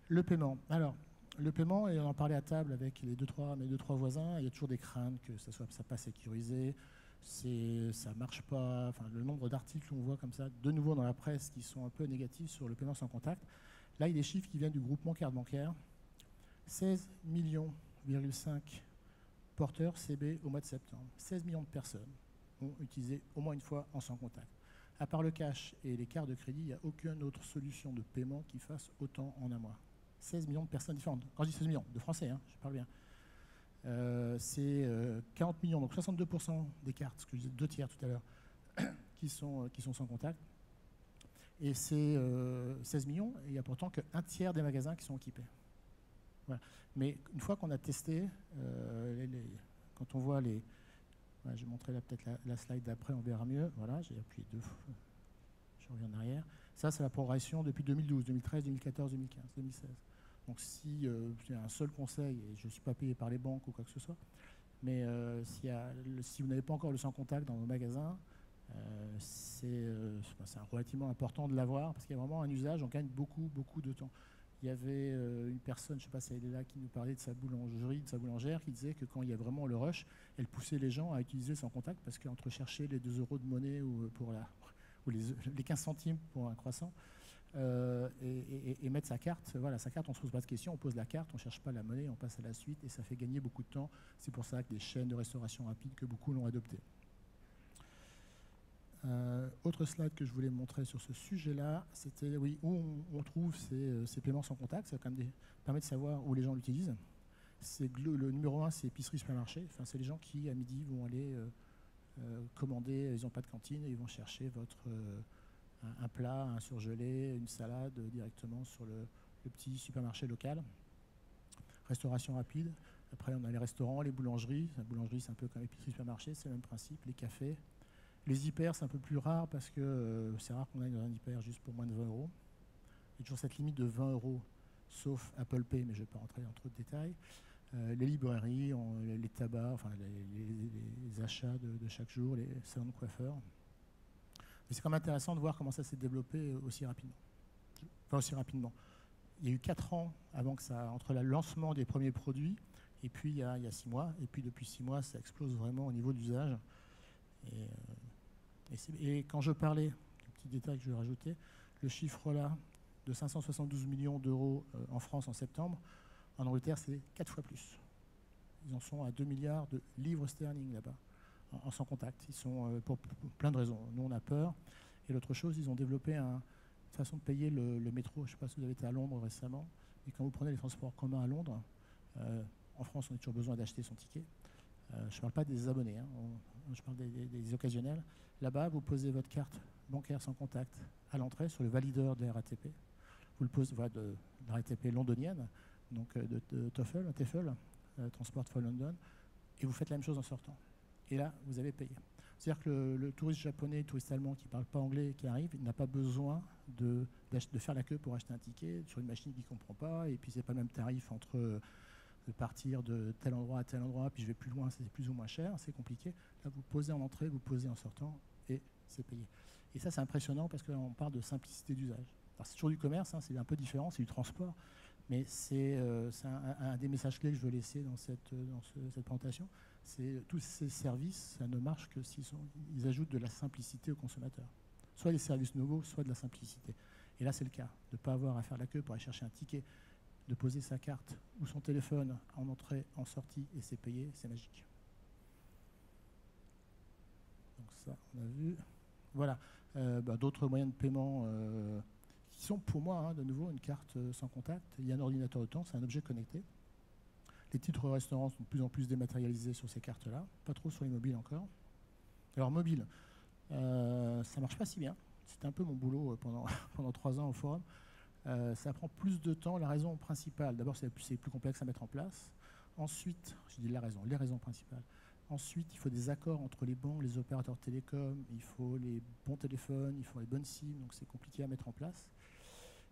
Le paiement. Alors, le paiement, et on en parlait à table avec mes deux, trois voisins, il y a toujours des craintes que ça soit pas sécurisé, ça marche pas, enfin, le nombre d'articles qu'on voit comme ça, de nouveau dans la presse, qui sont un peu négatifs sur le paiement sans contact. Là, il y a des chiffres qui viennent du groupement carte bancaire. 16,5 millions porteurs CB au mois de septembre. 16 millions de personnes ont utilisé au moins une fois en sans contact. À part le cash et les cartes de crédit, il n'y a aucune autre solution de paiement qui fasse autant en un mois. 16 millions de personnes différentes. Quand je dis 16 millions, de Français, hein, je parle bien. C'est 40 millions, donc 62% des cartes, ce que je disais 2 tiers tout à l'heure, qui sont sans contact. Et c'est 16 millions, et il n'y a pourtant qu'un tiers des magasins qui sont équipés. Voilà. Mais une fois qu'on a testé, quand on voit les... Voilà, je vais montrer là peut-être la slide d'après, on verra mieux. Voilà, j'ai appuyé 2 fois. Je reviens en arrière. Ça, c'est la progression depuis 2012, 2013, 2014, 2015, 2016. Donc si j'ai un seul conseil, et je ne suis pas payé par les banques ou quoi que ce soit, mais si vous n'avez pas encore le sans contact dans vos magasins, c'est relativement important de l'avoir parce qu'il y a vraiment un usage, on gagne beaucoup de temps. Il y avait une personne, je ne sais pas si elle est là, qui nous parlait de sa boulangerie, de sa boulangère, qui disait que quand il y a vraiment le rush, elle poussait les gens à utiliser sans contact parce qu'entre chercher les 2 euros de monnaie ou ou les 15 centimes pour un croissant, et mettre sa carte. Voilà, sa carte, on ne se pose pas de questions, on pose la carte, on ne cherche pas la monnaie, on passe à la suite, et ça fait gagner beaucoup de temps. C'est pour ça que des chaînes de restauration rapide, que beaucoup l'ont adopté. Autre slide que je voulais montrer sur ce sujet-là, c'était oui, où on trouve ces paiements sans contact. Ça permet de savoir où les gens l'utilisent. Le numéro 1, c'est épicerie supermarché. Enfin, c'est les gens qui, à midi, vont aller commander, ils n'ont pas de cantine, et ils vont chercher un plat, un surgelé, une salade directement sur le petit supermarché local. Restauration rapide. Après, on a les restaurants, les boulangeries. La boulangerie, c'est un peu comme épicerie supermarché, c'est le même principe. Les cafés. Les hyper, c'est un peu plus rare parce que c'est rare qu'on aille dans un hyper juste pour moins de 20 euros. Il y a toujours cette limite de 20 euros, sauf Apple Pay, mais je ne vais pas rentrer dans trop de détails. Les librairies, les tabacs, enfin les achats de chaque jour, les salons de coiffeurs. Mais c'est quand même intéressant de voir comment ça s'est développé aussi rapidement. Enfin, aussi rapidement. Il y a eu 4 ans avant que ça, entre le lancement des premiers produits, et puis il y a 6 mois, et puis depuis 6 mois, ça explose vraiment au niveau d'usage. Et quand je parlais, un petit détail que je vais rajouter, le chiffre là de 572 millions d'euros en France en septembre, en Angleterre, c'est 4 fois plus. Ils en sont à 2 milliards de livres sterling là-bas, en sans contact. Ils sont pour plein de raisons. Nous, on a peur. Et l'autre chose, ils ont développé une façon de payer le métro. Je ne sais pas si vous avez été à Londres récemment, mais quand vous prenez les transports communs à Londres, en France, on a toujours besoin d'acheter son ticket. Je ne parle pas des abonnés, hein, je parle des occasionnels. Là-bas, vous posez votre carte bancaire sans contact à l'entrée sur le valideur de la RATP. Vous le posez de la RATP londonienne, donc de TfL, Transport for London, et vous faites la même chose en sortant. Et là, vous avez payé. C'est-à-dire que le touriste japonais, le touriste allemand qui ne parle pas anglais et qui arrive, il n'a pas besoin de faire la queue pour acheter un ticket sur une machine qu'il ne comprend pas, et puis c'est pas le même tarif entre de partir de tel endroit à tel endroit, puis je vais plus loin, c'est plus ou moins cher, c'est compliqué. Là, vous posez en entrée, vous posez en sortant, et c'est payé. Et ça, c'est impressionnant parce qu'on parle de simplicité d'usage. C'est toujours du commerce, hein, c'est un peu différent, c'est du transport, mais c'est un des messages clés que je veux laisser dans cette présentation. C'est tous ces services, ça ne marche que s'ils ajoutent de la simplicité aux consommateurs. Soit des services nouveaux, soit de la simplicité. Et là, c'est le cas, de ne pas avoir à faire la queue pour aller chercher un ticket, de poser sa carte ou son téléphone en entrée, en sortie, et c'est payé, c'est magique. Donc ça, on a vu. Voilà. D'autres moyens de paiement qui sont pour moi, hein, de nouveau, une carte sans contact. Il y a un ordinateur de temps, c'est un objet connecté. Les titres restaurants sont de plus en plus dématérialisés sur ces cartes-là, pas trop sur les mobiles encore. Alors mobile, ça ne marche pas si bien. C'était un peu mon boulot pendant 3 ans au forum. Ça prend plus de temps. La raison principale, d'abord, c'est plus complexe à mettre en place. Ensuite, je dis les raisons principales. Ensuite, il faut des accords entre les banques, les opérateurs télécoms, il faut les bons téléphones, il faut les bonnes SIM, donc c'est compliqué à mettre en place.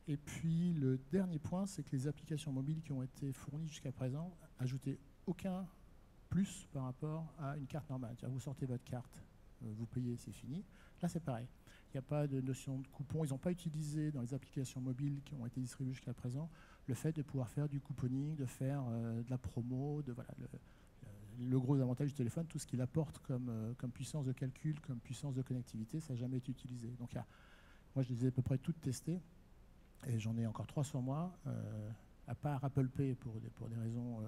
Et puis, le dernier point, c'est que les applications mobiles qui ont été fournies jusqu'à présent ajoutaient aucun plus par rapport à une carte normale. Vous sortez votre carte, vous payez, c'est fini. Là, c'est pareil. Il n'y a pas de notion de coupon. Ils n'ont pas utilisé dans les applications mobiles qui ont été distribuées jusqu'à présent le fait de pouvoir faire du couponing, de faire de la promo, voilà, le gros avantage du téléphone, tout ce qu'il apporte comme puissance de calcul, comme puissance de connectivité, ça n'a jamais été utilisé. Donc, moi, je les ai à peu près toutes testées, et j'en ai encore 3 sur moi, à part Apple Pay pour des raisons...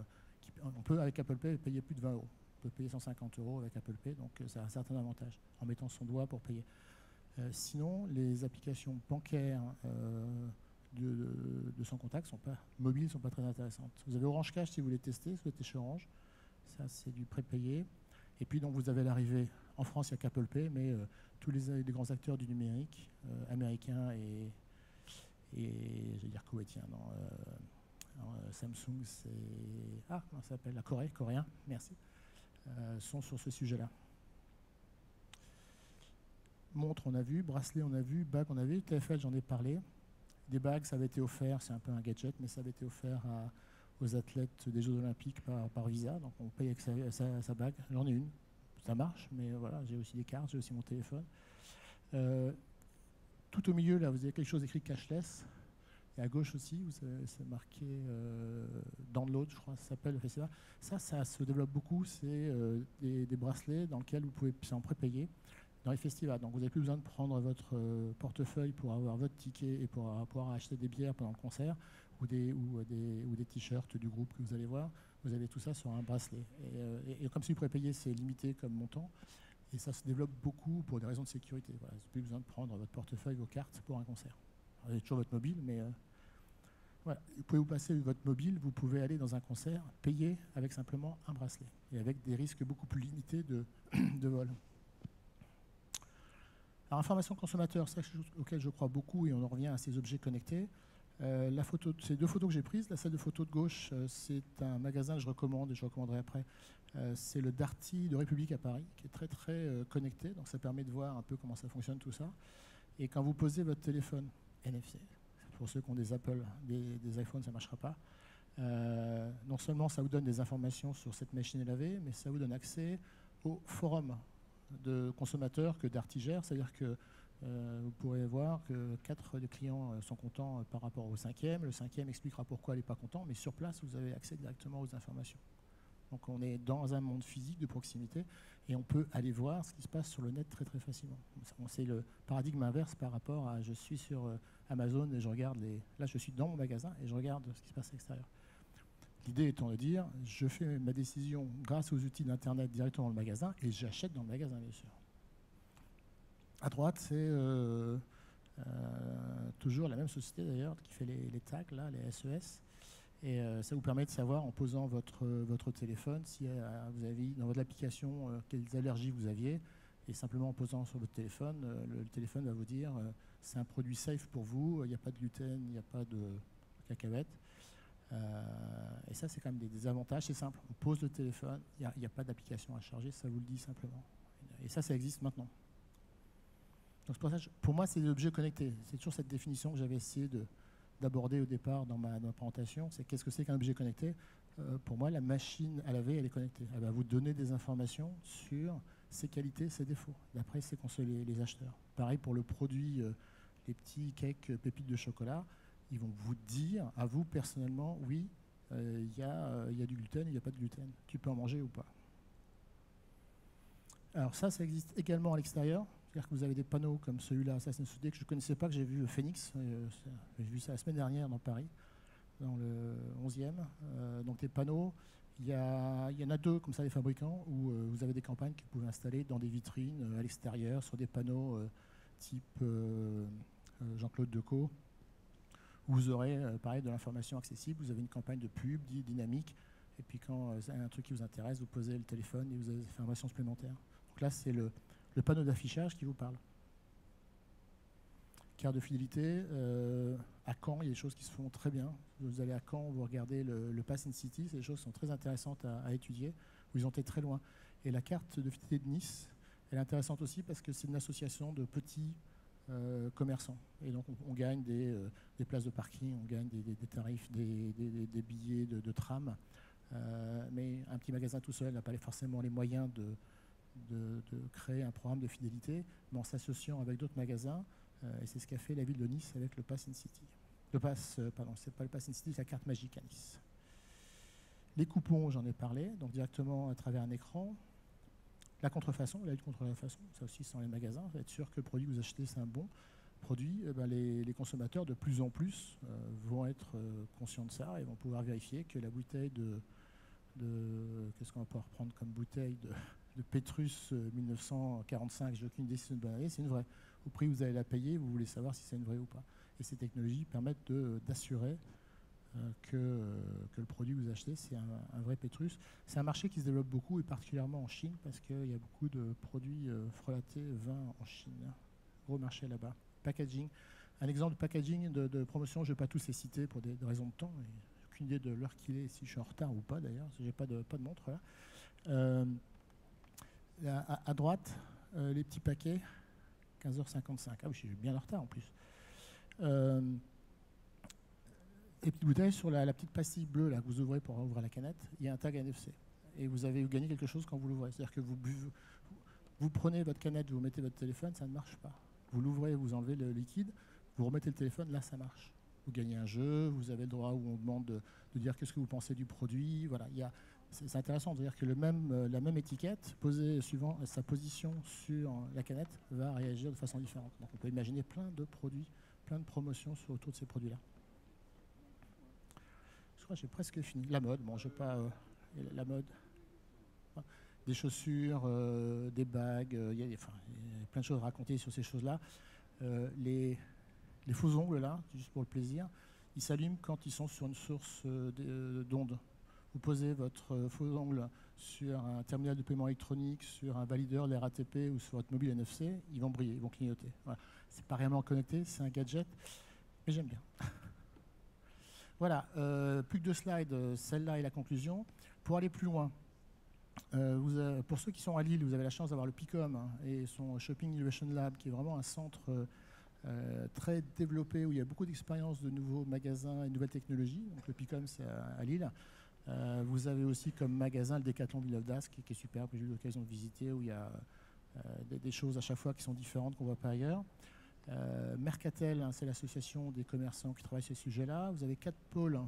on peut, avec Apple Pay, payer plus de 20 euros. On peut payer 150 euros avec Apple Pay, donc ça a un certain avantage, en mettant son doigt pour payer. Sinon, les applications bancaires de sans contact mobiles ne sont pas très intéressantes. Vous avez Orange Cash si vous voulez tester, si vous êtes chez Orange. Ça, c'est du prépayé. Et puis, donc, vous avez l'arrivée, en France, il n'y a qu'Apple Pay, mais tous les grands acteurs du numérique, américains et je vais dire koweïtiens, Samsung, c'est... Ah, comment ça s'appelle? La Corée, coréen, merci, sont sur ce sujet-là. Montre, on a vu. Bracelet, on a vu. Bague, on a vu. TfL, j'en ai parlé. Des bagues, ça avait été offert, c'est un peu un gadget, mais ça avait été offert aux athlètes des Jeux Olympiques par Visa. Donc on paye avec sa bague. J'en ai une. Ça marche, mais voilà, j'ai aussi des cartes, j'ai aussi mon téléphone. Tout au milieu, là, vous avez quelque chose écrit cashless. Et à gauche aussi, c'est marqué download, je crois, ça s'appelle le festival. Ça se développe beaucoup. C'est des bracelets dans lesquels vous pouvez, c'est en prépayé. dans les festivals. Donc vous n'avez plus besoin de prendre votre portefeuille pour avoir votre ticket et pour pouvoir acheter des bières pendant le concert ou des t-shirts du groupe que vous allez voir. Vous avez tout ça sur un bracelet. Et comme si vous pourrez payer, c'est limité comme montant. Et ça se développe beaucoup pour des raisons de sécurité. Voilà, vous n'avez plus besoin de prendre votre portefeuille, vos cartes pour un concert. Alors, vous avez toujours votre mobile, mais voilà. Vous pouvez vous passer votre mobile, vous pouvez aller dans un concert, payer avec simplement un bracelet et avec des risques beaucoup plus limités de vol. Alors, information consommateur, c'est quelque chose auquel je crois beaucoup et on en revient à ces objets connectés. Ces 2 photos que j'ai prises, la salle de photos de gauche, c'est un magasin que je recommande et je recommanderai après. C'est le Darty de République à Paris, qui est très très connecté, donc ça permet de voir un peu comment ça fonctionne tout ça. Et quand vous posez votre téléphone NFC, pour ceux qui ont des Apple, des iPhones, ça ne marchera pas. Non seulement ça vous donne des informations sur cette machine à laver, mais ça vous donne accès au forum de consommateurs que Darty gère, c'est-à-dire que vous pourrez voir que 4 des clients sont contents par rapport au 5e, le 5e expliquera pourquoi il n'est pas content, mais sur place, vous avez accès directement aux informations. Donc on est dans un monde physique de proximité et on peut aller voir ce qui se passe sur le net très très facilement. C'est le paradigme inverse par rapport à je suis sur Amazon et je regarde là je suis dans mon magasin et je regarde ce qui se passe à l'extérieur. L'idée étant de dire, je fais ma décision grâce aux outils d'Internet directement dans le magasin et j'achète dans le magasin, bien sûr. À droite, c'est toujours la même société d'ailleurs qui fait les tags, là, les SES. Et ça vous permet de savoir en posant votre téléphone si vous avez dans votre application quelles allergies vous aviez. Et simplement en posant sur votre téléphone, le téléphone va vous dire c'est un produit safe pour vous, il n'y a pas de gluten, il n'y a pas de cacahuètes. Et ça, c'est quand même des avantages. C'est simple, on pose le téléphone, il n'y a pas d'application à charger, ça vous le dit simplement. Et ça existe maintenant. Donc pour moi, c'est des objets connectés. C'est toujours cette définition que j'avais essayé d'aborder au départ dans ma présentation. C'est qu'est-ce que c'est qu'un objet connecté ? Pour moi, la machine à laver, elle est connectée. Elle va vous donner des informations sur ses qualités, ses défauts. D'après, c'est qu'on se les acheteurs. Pareil pour le produit, les petits cakes pépites de chocolat. Ils vont vous dire, à vous personnellement, oui, il y a du gluten, il n'y a pas de gluten. Tu peux en manger ou pas. Alors ça existe également à l'extérieur. C'est-à-dire que vous avez des panneaux comme celui-là, Assassin's Creed, que je ne connaissais pas, que j'ai vu Phoenix. J'ai vu ça la semaine dernière dans Paris, dans le 11e. Donc des panneaux, il y en a 2 comme ça, les fabricants, où vous avez des campagnes que vous pouvez installer dans des vitrines à l'extérieur, sur des panneaux type Jean-Claude Decaux, où vous aurez, pareil, de l'information accessible. Vous avez une campagne de pub dynamique, et puis quand il y a un truc qui vous intéresse, vous posez le téléphone et vous avez des informations supplémentaires. Donc là, c'est le panneau d'affichage qui vous parle. Carte de fidélité, à Caen, il y a des choses qui se font très bien. Vous allez à Caen, vous regardez le Pass in City, c'est des choses qui sont très intéressantes à étudier, où ils ont été très loin. Et la carte de fidélité de Nice, elle est intéressante aussi parce que c'est une association de petits commerçants. Et donc on gagne des places de parking, on gagne des tarifs, des billets de tram. Mais un petit magasin tout seul n'a pas forcément les moyens de créer un programme de fidélité, mais en s'associant avec d'autres magasins, et c'est ce qu'a fait la ville de Nice avec le Pass in City. C'est pas le Pass in City, c'est la carte magique à Nice. Les coupons, j'en ai parlé, donc directement à travers un écran. La contrefaçon, la lutte contre la façon, ça aussi c'est dans les magasins, être sûr que le produit que vous achetez c'est un bon produit. Les consommateurs de plus en plus vont être conscients de ça et vont pouvoir vérifier que la bouteille qu'est-ce qu'on va pouvoir prendre comme bouteille de Pétrus 1945, j'ai aucune décision de bonne année, c'est une vraie. Au prix où vous allez la payer, vous voulez savoir si c'est une vraie ou pas. Et ces technologies permettent d'assurer que le produit que vous achetez, c'est un vrai Pétrus. C'est un marché qui se développe beaucoup, et particulièrement en Chine, parce qu'il y a beaucoup de produits frelatés vin en Chine. Gros marché là-bas. Packaging. Un exemple de packaging de promotion, je ne vais pas tous les citer pour des raisons de temps. J'ai aucune idée de l'heure qu'il est, si je suis en retard ou pas d'ailleurs, si je n'ai pas de montre là. À droite, les petits paquets, 15h55. Ah oui, je suis bien en retard en plus. Les petites bouteilles sur la petite pastille bleue là, que vous ouvrez pour ouvrir la canette, il y a un tag NFC. Et vous avez gagné quelque chose quand vous l'ouvrez. C'est-à-dire que vous prenez votre canette, vous mettez votre téléphone, ça ne marche pas. Vous l'ouvrez, vous enlevez le liquide, vous remettez le téléphone, là ça marche. Vous gagnez un jeu, vous avez le droit où on demande de dire qu'est-ce que vous pensez du produit. Voilà, il y a c'est intéressant de dire que la même étiquette, posée suivant sa position sur la canette, va réagir de façon différente. Donc on peut imaginer plein de produits, plein de promotions autour de ces produits-là. Je crois que j'ai presque fini. La mode, bon, je ne vais pas... la mode, des chaussures, des bagues, il y a plein de choses à raconter sur ces choses-là. Les faux ongles, là, juste pour le plaisir, ils s'allument quand ils sont sur une source d'onde. Vous posez votre faux ongle sur un terminal de paiement électronique, sur un valideur, de RATP ou sur votre mobile NFC, ils vont briller, ils vont clignoter. Voilà. C'est pas réellement connecté, c'est un gadget, mais j'aime bien. Voilà, plus que 2 slides, celle-là est la conclusion. Pour aller plus loin, pour ceux qui sont à Lille, vous avez la chance d'avoir le PICOM et son Shopping Innovation Lab, qui est vraiment un centre très développé où il y a beaucoup d'expériences de nouveaux magasins et de nouvelles technologies. Donc le PICOM, c'est à Lille. Vous avez aussi comme magasin le Decathlon Villeneuve d'Ascq, qui est superbe, que j'ai eu l'occasion de visiter, où il y a des choses à chaque fois qui sont différentes, qu'on ne voit pas ailleurs. Mercatel, c'est l'association des commerçants qui travaillent sur ce sujet-là. Vous avez 4 pôles,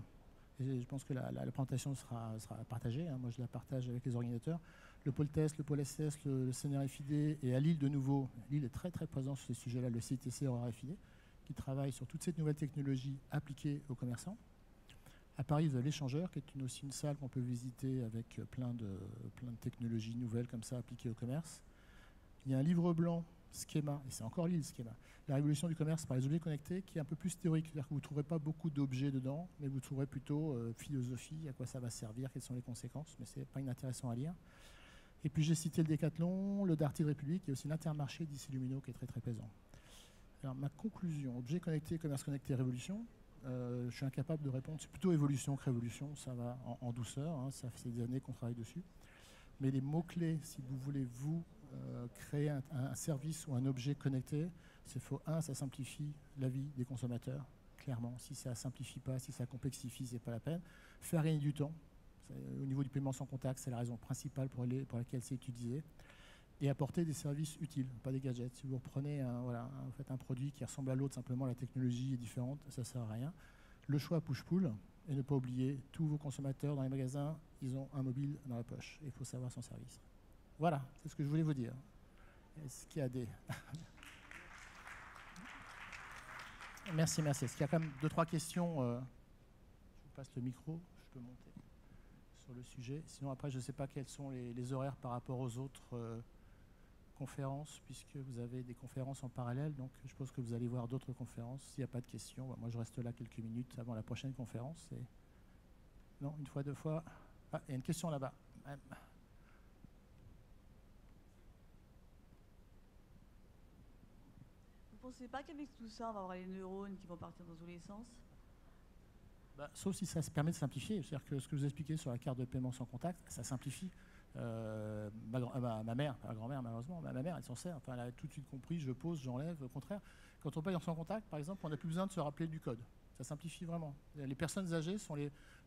et je pense que la présentation sera partagée. Moi, je la partage avec les organisateurs. Le pôle test, le pôle SS, le CNRFID, et à Lille, de nouveau, Lille est très très présent sur ces sujets-là, le CTC RFID, qui travaille sur toutes ces nouvelles technologies appliquées aux commerçants. À Paris, vous avez l'échangeur, qui est aussi une salle qu'on peut visiter avec plein de technologies nouvelles comme ça appliquées au commerce. Il y a un livre blanc, Schema, et c'est encore Lille, Schema, la révolution du commerce par les objets connectés, qui est un peu plus théorique, c'est-à-dire que vous ne trouverez pas beaucoup d'objets dedans, mais vous trouverez plutôt philosophie, à quoi ça va servir, quelles sont les conséquences, mais ce n'est pas inintéressant à lire. Et puis j'ai cité le Decathlon, le Darty République, et aussi l'Intermarché d'Issy Lumino, qui est très très présent. Alors ma conclusion, objets connectés, commerce connecté, révolution. Je suis incapable de répondre, c'est plutôt évolution que révolution, ça va en douceur, ça fait des années qu'on travaille dessus. Mais les mots-clés, si vous voulez créer un service ou un objet connecté, c'est faut, ça simplifie la vie des consommateurs, clairement. Si ça ne simplifie pas, si ça complexifie, ce n'est pas la peine. Faire gagner du temps, au niveau du paiement sans contact, c'est la raison principale pour laquelle c'est utilisé. Et apporter des services utiles, pas des gadgets. Si vous reprenez vous faites un produit qui ressemble à l'autre, simplement la technologie est différente, ça ne sert à rien. Le choix push-pull, et ne pas oublier, tous vos consommateurs dans les magasins, ils ont un mobile dans la poche. Il faut savoir son service. Voilà, c'est ce que je voulais vous dire. Est-ce qu'il y a des... Merci. Est-ce qu'il y a quand même 2-3 questions Je vous passe le micro, je peux monter sur le sujet. Sinon, après, je ne sais pas quels sont les horaires par rapport aux autres... conférences, puisque vous avez des conférences en parallèle, donc je pense que vous allez voir d'autres conférences. S'il n'y a pas de questions, moi je reste là quelques minutes avant la prochaine conférence. Non, une fois, 2 fois. Ah, il y a une question là-bas. Vous ne pensez pas qu'avec tout ça, on va avoir les neurones qui vont partir dans tous les sens? Sauf si ça se permet de simplifier. C'est-à-dire que ce que je vous expliquais sur la carte de paiement sans contact, ça simplifie. Ma mère, pas ma grand-mère malheureusement, ma mère elle s'en sert, enfin, elle a tout de suite compris, je pose, j'enlève, au contraire. Quand on paye en sans contact, par exemple, on n'a plus besoin de se rappeler du code. Ça simplifie vraiment. Les personnes âgées,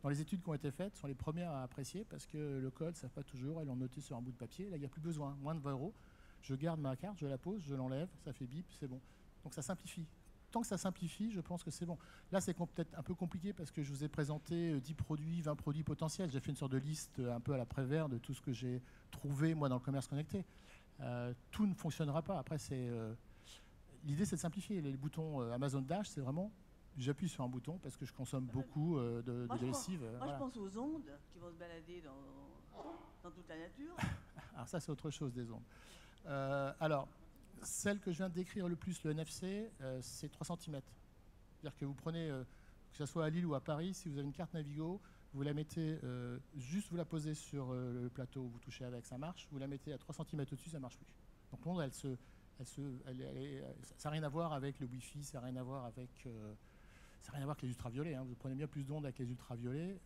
dans les études qui ont été faites, sont les premières à apprécier parce que le code, ça ne savent pas toujours, elles l'ont noté sur un bout de papier. Là, il n'y a plus besoin, moins de 20 €. Je garde ma carte, je la pose, je l'enlève, ça fait bip, c'est bon. Donc ça simplifie. Tant que ça simplifie, je pense que c'est bon. Là, c'est peut-être un peu compliqué parce que je vous ai présenté 10 produits, 20 produits potentiels. J'ai fait une sorte de liste un peu à la Prévert de tout ce que j'ai trouvé, moi, dans le commerce connecté. Tout ne fonctionnera pas. Après, l'idée, c'est de simplifier. Les boutons Amazon Dash, c'est vraiment... J'appuie sur un bouton parce que je consomme beaucoup de lessive. Je pense aux ondes qui vont se balader dans toute la nature. Alors ça, c'est autre chose, des ondes. Alors... Celle que je viens de décrire le plus, le NFC, c'est 3 cm. C'est-à-dire que vous prenez, que ce soit à Lille ou à Paris, si vous avez une carte Navigo, vous la mettez, juste vous la posez sur le plateau, vous touchez avec, ça marche. Vous la mettez à 3 cm au-dessus, ça ne marche plus. Donc l'onde, ça n'a rien à voir avec le Wi-Fi, ça n'a rien à voir avec... ça n'a rien à voir avec les ultraviolets. Vous prenez bien plus d'ondes avec les ultraviolets.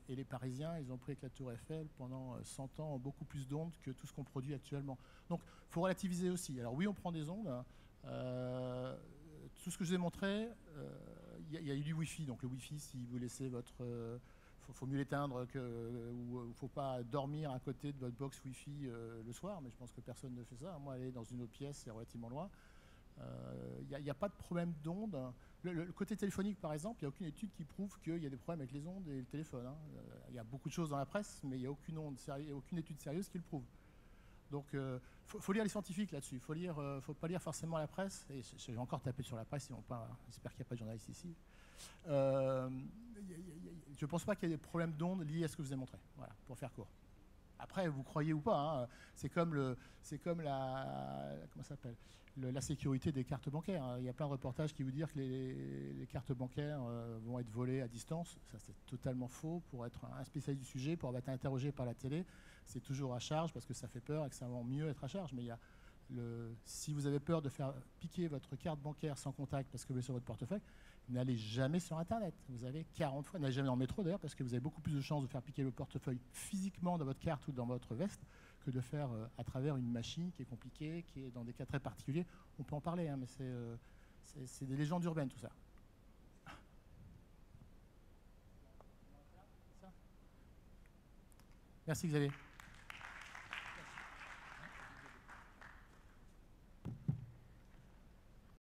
Et les Parisiens, ils ont pris avec la Tour Eiffel pendant 100 ans beaucoup plus d'ondes que tout ce qu'on produit actuellement. Donc, il faut relativiser aussi. Alors oui, on prend des ondes. Tout ce que je vous ai montré, il y a eu du Wi-Fi. Donc le Wi-Fi, si vous laissez votre... faut mieux l'éteindre, ou il ne faut pas dormir à côté de votre box Wi-Fi le soir. Mais je pense que personne ne fait ça. Moi, aller dans une autre pièce, c'est relativement loin. Il n'y a pas de problème d'onde. Le côté téléphonique, par exemple, il n'y a aucune étude qui prouve qu'il y a des problèmes avec les ondes et le téléphone. Hein. Il y a beaucoup de choses dans la presse, mais il n'y a aucune étude sérieuse qui le prouve. Donc, faut lire les scientifiques là-dessus. Faut pas lire forcément la presse. Et je vais encore taper sur la presse, j'espère qu'il n'y a pas de journalistes ici. Je ne pense pas qu'il y ait des problèmes d'ondes liés à ce que je vous ai montré. Voilà, pour faire court. Après, vous croyez ou pas, hein, c'est comme la sécurité des cartes bancaires. Hein. Il y a plein de reportages qui vous disent que les cartes bancaires vont être volées à distance. Ça, c'est totalement faux. Pour être un spécialiste du sujet, pour être interrogé par la télé, c'est toujours à charge parce que ça fait peur et que ça va mieux être à charge. Mais si vous avez peur de faire piquer votre carte bancaire sans contact parce que vous êtes sur votre portefeuille, n'allez jamais sur Internet. Vous avez 40 fois, n'allez jamais dans le métro d'ailleurs, parce que vous avez beaucoup plus de chances de faire piquer le portefeuille physiquement dans votre carte ou dans votre veste que de faire à travers une machine qui est compliquée, qui est dans des cas très particuliers. On peut en parler, hein, mais c'est des légendes urbaines tout ça. Merci Xavier.